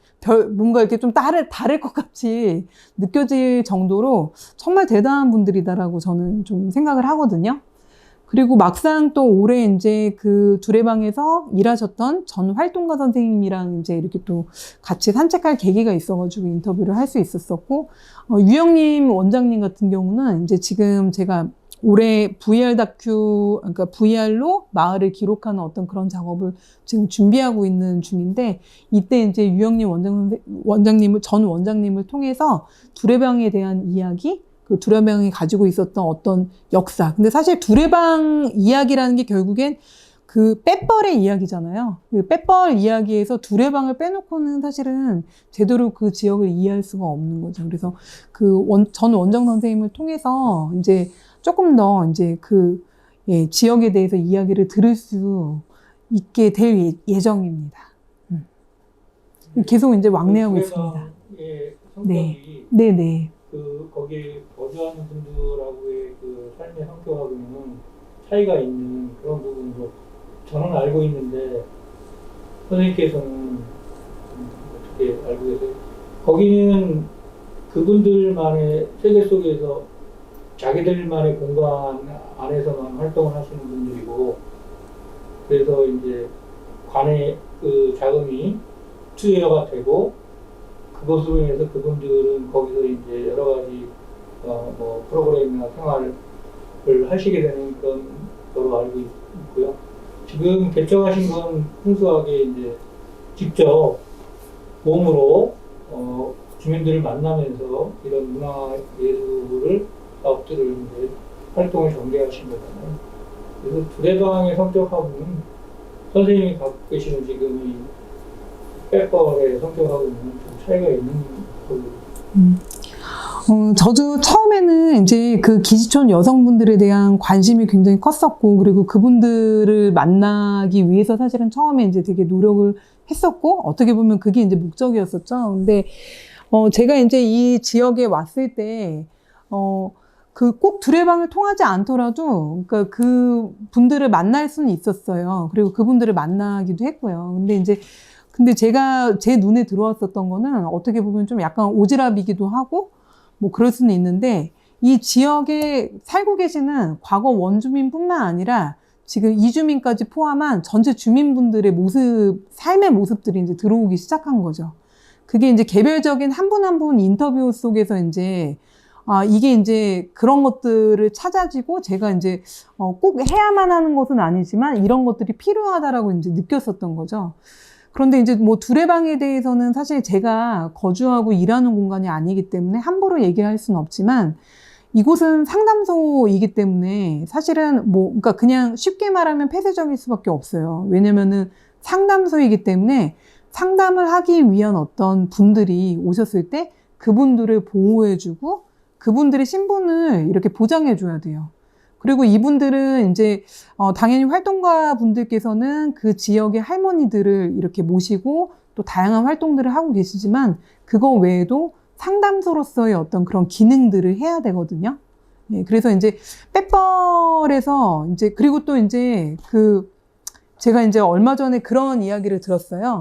뭔가 이렇게 좀 다를 것 같이 느껴질 정도로 정말 대단한 분들이다라고 저는 좀 생각을 하거든요. 그리고 막상 또 올해 이제 그 두레방에서 일하셨던 전 활동가 선생님이랑 이제 이렇게 또 같이 산책할 계기가 있어가지고 인터뷰를 할 수 있었었고, 유영림 원장님 같은 경우는 이제 지금 제가 올해 VR 다큐, 그러니까 VR로 마을을 기록하는 어떤 그런 작업을 지금 준비하고 있는 중인데, 이때 이제 유영림 전 원장님을 통해서 두레방에 대한 이야기, 그 두레방이 가지고 있었던 어떤 역사. 근데 사실 두레방 이야기라는 게 결국엔 그 빼뻘의 이야기잖아요. 그 빼뻘 이야기에서 두레방을 빼놓고는 사실은 제대로 그 지역을 이해할 수가 없는 거죠. 그래서 그 전 원장 선생님을 통해서 이제 조금 더 이제 그 지역에 대해서 이야기를 들을 수 있게 될 예정입니다. 계속 이제 왕래하고 있습니다. 성격이 네. 그 거기에 거주하는 분들하고의 그 삶의 성격하고는 차이가 있는 그런 부분도 저는 알고 있는데 선생님께서는 어떻게 알고 계세요? 거기는 그분들만의 세계 속에서 자기들만의 공간 안에서만 활동을 하시는 분들이고, 그래서 이제 관의 그 자금이 투여가 되고, 그것으로 인해서 그분들은 거기서 이제 여러 가지 뭐 프로그램이나 생활을 하시게 되는 그런 거로 알고 있고요. 지금 개척하신 건 순수하게 이제 직접 몸으로 주민들을 만나면서 이런 문화 예술을 사업들을 이제 활동을 전개하신 거잖아요. 그래서 두레방의 성격하고는 선생님이 갖고 계시는 지금 이 빼뻘의 성격하고는 좀 차이가 있는 걸로. 저도 처음에는 이제 그 기지촌 여성분들에 대한 관심이 굉장히 컸었고, 그리고 그분들을 만나기 위해서 사실은 처음에 이제 되게 노력을 했었고, 어떻게 보면 그게 이제 목적이었었죠. 근데, 제가 이제 이 지역에 왔을 때, 그 꼭 두레방을 통하지 않더라도, 그러니까 그 분들을 만날 수는 있었어요. 그리고 그분들을 만나기도 했고요. 근데 제가 제 눈에 들어왔었던 거는 어떻게 보면 좀 약간 오지랖이기도 하고, 뭐 그럴 수는 있는데, 이 지역에 살고 계시는 과거 원주민뿐만 아니라 지금 이주민까지 포함한 전체 주민분들의 모습, 삶의 모습들이 이제 들어오기 시작한 거죠. 그게 이제 개별적인 한 분 한 분 인터뷰 속에서 이제, 이게 이제 그런 것들을 찾아지고 제가 이제, 꼭 해야만 하는 것은 아니지만 이런 것들이 필요하다라고 이제 느꼈었던 거죠. 그런데 이제 뭐 두레방에 대해서는 사실 제가 거주하고 일하는 공간이 아니기 때문에 함부로 얘기할 수는 없지만, 이곳은 상담소이기 때문에 사실은 뭐, 그러니까 그냥 쉽게 말하면 폐쇄적일 수밖에 없어요. 왜냐면은 상담소이기 때문에 상담을 하기 위한 어떤 분들이 오셨을 때 그분들을 보호해주고 그분들의 신분을 이렇게 보장해줘야 돼요. 그리고 이분들은 이제, 당연히 활동가 분들께서는 그 지역의 할머니들을 이렇게 모시고 또 다양한 활동들을 하고 계시지만, 그거 외에도 상담소로서의 어떤 그런 기능들을 해야 되거든요. 네, 그래서 이제 빼뻘에서 이제, 그리고 또 이제 제가 이제 얼마 전에 그런 이야기를 들었어요.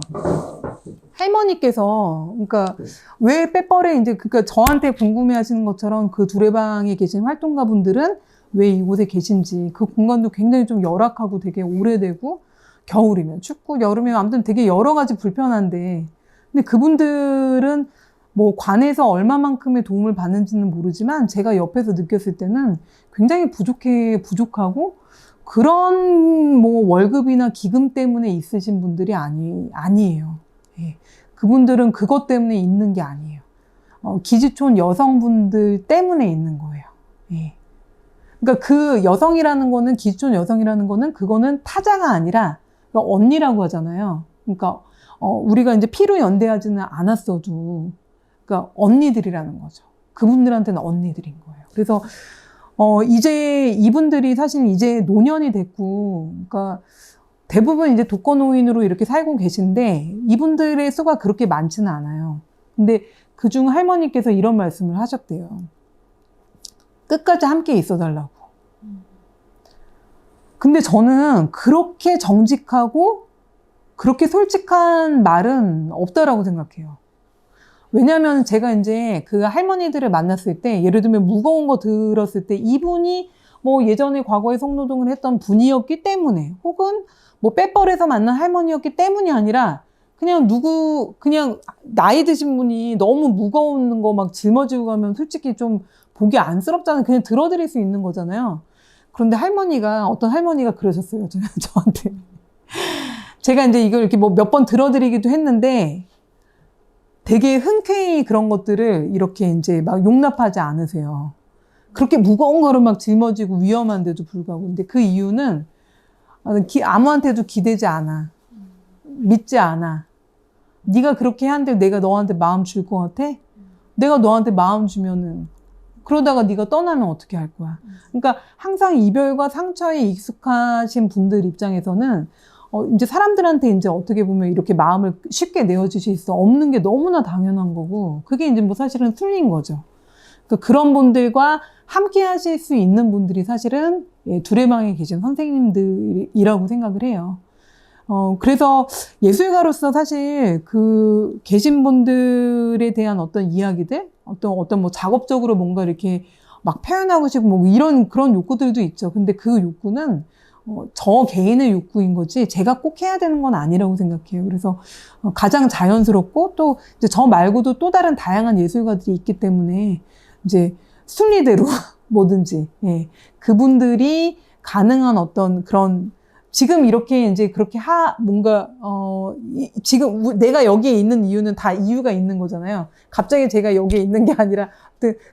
할머니께서, 그러니까 왜 빼뻘에 이제, 그러니까 저한테 궁금해 하시는 것처럼 그 두레방에 계신 활동가 분들은 왜 이곳에 계신지, 그 공간도 굉장히 좀 열악하고 되게 오래되고, 겨울이면 춥고 여름이면 아무튼 되게 여러 가지 불편한데, 근데 그분들은 뭐 관에서 얼마만큼의 도움을 받는지는 모르지만 제가 옆에서 느꼈을 때는 굉장히 부족하고, 그런 뭐 월급이나 기금 때문에 있으신 분들이 아니에요. 예. 그분들은 그것 때문에 있는 게 아니에요. 기지촌 여성분들 때문에 있는 거예요. 예. 그러니까 그 여성이라는 거는, 기지촌 여성이라는 거는, 그거는 타자가 아니라, 그러니까 언니라고 하잖아요. 그러니까, 우리가 이제 피로 연대하지는 않았어도, 그러니까 언니들이라는 거죠. 그분들한테는 언니들인 거예요. 그래서, 이제 이분들이 사실 이제 노년이 됐고, 그러니까 대부분 이제 독거노인으로 이렇게 살고 계신데, 이분들의 수가 그렇게 많지는 않아요. 근데 그중 할머니께서 이런 말씀을 하셨대요. 끝까지 함께 있어달라고. 근데 저는 그렇게 정직하고 그렇게 솔직한 말은 없다라고 생각해요. 왜냐하면 제가 이제 그 할머니들을 만났을 때, 예를 들면 무거운 거 들었을 때 이분이 뭐 예전에 과거에 성노동을 했던 분이었기 때문에, 혹은 뭐 빼뻘에서 만난 할머니였기 때문이 아니라, 그냥 나이 드신 분이 너무 무거운 거 막 짊어지고 가면 솔직히 좀 보기 안쓰럽잖아요. 그냥 들어드릴 수 있는 거잖아요. 그런데 어떤 할머니가 그러셨어요. 저한테. 제가 이제 이걸 이렇게 뭐 몇 번 들어드리기도 했는데, 되게 흔쾌히 그런 것들을 이렇게 이제 막 용납하지 않으세요. 그렇게 무거운 거를 막 짊어지고 위험한데도 불구하고. 근데 그 이유는 아무한테도 기대지 않아. 믿지 않아. 네가 그렇게 하는데 내가 너한테 마음 줄 것 같아? 내가 너한테 마음 주면은, 그러다가 네가 떠나면 어떻게 할 거야? 그러니까 항상 이별과 상처에 익숙하신 분들 입장에서는 이제 사람들한테 이제 어떻게 보면 이렇게 마음을 쉽게 내어주실 수 없는 게 너무나 당연한 거고, 그게 이제 뭐 사실은 틀린 거죠. 그러니까 그런 분들과 함께 하실 수 있는 분들이 사실은 두레방에 계신 선생님들이라고 생각을 해요. 그래서 예술가로서 사실 계신 분들에 대한 어떤 이야기들, 어떤 뭐 작업적으로 뭔가 이렇게 막 표현하고 싶고 뭐 그런 욕구들도 있죠. 근데 그 욕구는 저 개인의 욕구인 거지 제가 꼭 해야 되는 건 아니라고 생각해요. 그래서 가장 자연스럽고, 또 이제 저 말고도 또 다른 다양한 예술가들이 있기 때문에 이제 순리대로 뭐든지, 예, 그분들이 가능한 어떤 그런, 지금 이렇게 이제 그렇게 지금 내가 여기에 있는 이유는 다 이유가 있는 거잖아요. 갑자기 제가 여기에 있는 게 아니라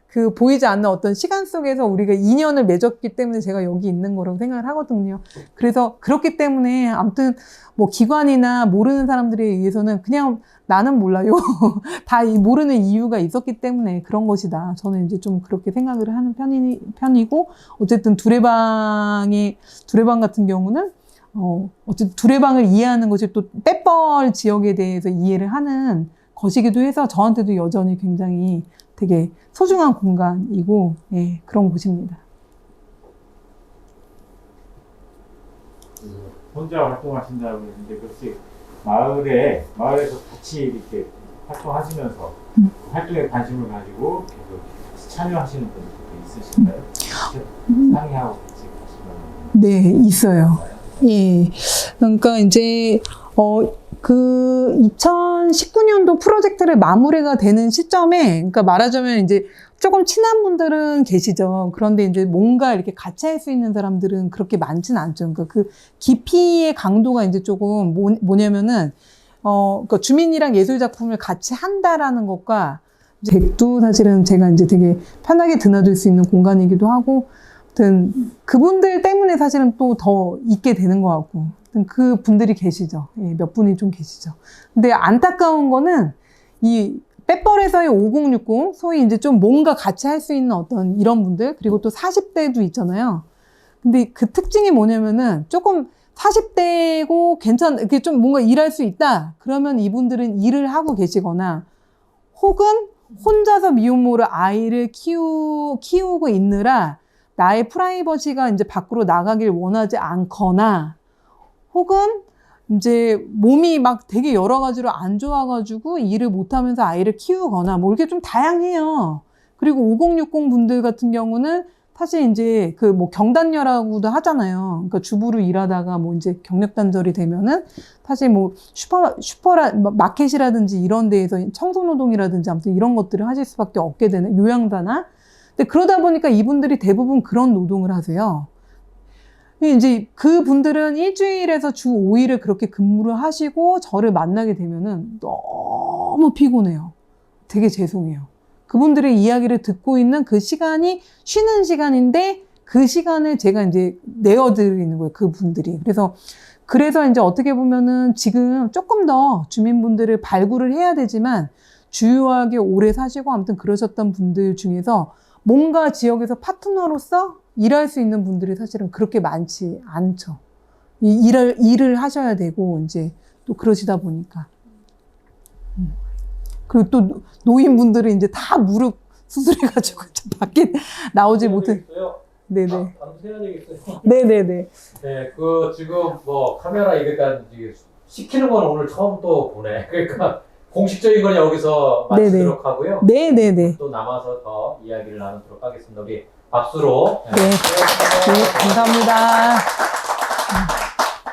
그 보이지 않는 어떤 시간 속에서 우리가 인연을 맺었기 때문에 제가 여기 있는 거라고 생각을 하거든요. 그래서 그렇기 때문에 아무튼 뭐 기관이나 모르는 사람들에 의해서는 그냥 나는 몰라요. 다 모르는 이유가 있었기 때문에 그런 것이다. 저는 이제 좀 그렇게 생각을 하는 편이고, 어쨌든 두레방 같은 경우는, 어쨌든 두레방을 이해하는 것이 또 빼뻘 지역에 대해서 이해를 하는 것이기도 해서 저한테도 여전히 굉장히 되게 소중한 공간이고, 예, 그런 곳입니다. 혼자 활동하신다고 했는데 그렇지 마을에서 같이 이렇게 활동하시면서 활동에 관심을 가지고 계속 참여하시는 분들도 있으신가요? 상의하고 같이 가시면 네, 있어요. 예. 그러니까 이제, 그 2019년도 프로젝트를 마무리가 되는 시점에, 그러니까 말하자면 이제 조금 친한 분들은 계시죠. 그런데 이제 뭔가 이렇게 같이 할 수 있는 사람들은 그렇게 많지는 않죠. 그러니까 그 깊이의 강도가 이제 조금 뭐냐면은, 그러니까 주민이랑 예술 작품을 같이 한다라는 것과, 댁도 사실은 제가 이제 되게 편하게 드나들 수 있는 공간이기도 하고, 아무튼 그분들 때문에 사실은 또 더 있게 되는 것 같고, 그 분들이 계시죠. 예, 몇 분이 좀 계시죠. 근데 안타까운 거는 이 빼뻘에서의 5060, 소위 이제 좀 뭔가 같이 할 수 있는 어떤 이런 분들, 그리고 또 40대도 있잖아요. 근데 그 특징이 뭐냐면은 조금 40대고 이렇게 좀 뭔가 일할 수 있다. 그러면 이분들은 일을 하고 계시거나, 혹은 혼자서 미혼모로 아이를 키우고 있느라 나의 프라이버시가 이제 밖으로 나가길 원하지 않거나, 혹은 이제 몸이 막 되게 여러 가지로 안 좋아가지고 일을 못하면서 아이를 키우거나, 뭐 이렇게 좀 다양해요. 그리고 5060 분들 같은 경우는 사실 이제 그 뭐 경단녀라고도 하잖아요. 그러니까 주부로 일하다가 뭐 이제 경력 단절이 되면은 사실 뭐 마켓이라든지 이런 데에서 청소노동이라든지 아무튼 이런 것들을 하실 수밖에 없게 되는, 요양사나. 근데 그러다 보니까 이분들이 대부분 그런 노동을 하세요. 이제 그 분들은 일주일에서 주 5일을 그렇게 근무를 하시고 저를 만나게 되면은 너무 피곤해요. 되게 죄송해요. 그분들의 이야기를 듣고 있는 그 시간이 쉬는 시간인데 그 시간을 제가 이제 내어드리는 거예요. 그분들이. 그래서 이제 어떻게 보면은 지금 조금 더 주민분들을 발굴을 해야 되지만 주요하게 오래 사시고 아무튼 그러셨던 분들 중에서 뭔가 지역에서 파트너로서 일할 수 있는 분들이 사실은 그렇게 많지 않죠. 일을 하셔야 되고, 이제 또 그러시다 보니까. 그리고 또 노인분들은 이제 다 무릎 수술해가지고 밖에 나오지 못해. 네네. 밤새야 되겠어요. 네네네. 네, 지금 뭐 카메라 이렇게 시키는 건 오늘 처음 또 보네. 그러니까 공식적인 건 여기서 마치도록 하고요. 네네네. 또 남아서 더 이야기를 나누도록 하겠습니다. 우리 박수로. 네. 네, 감사합니다.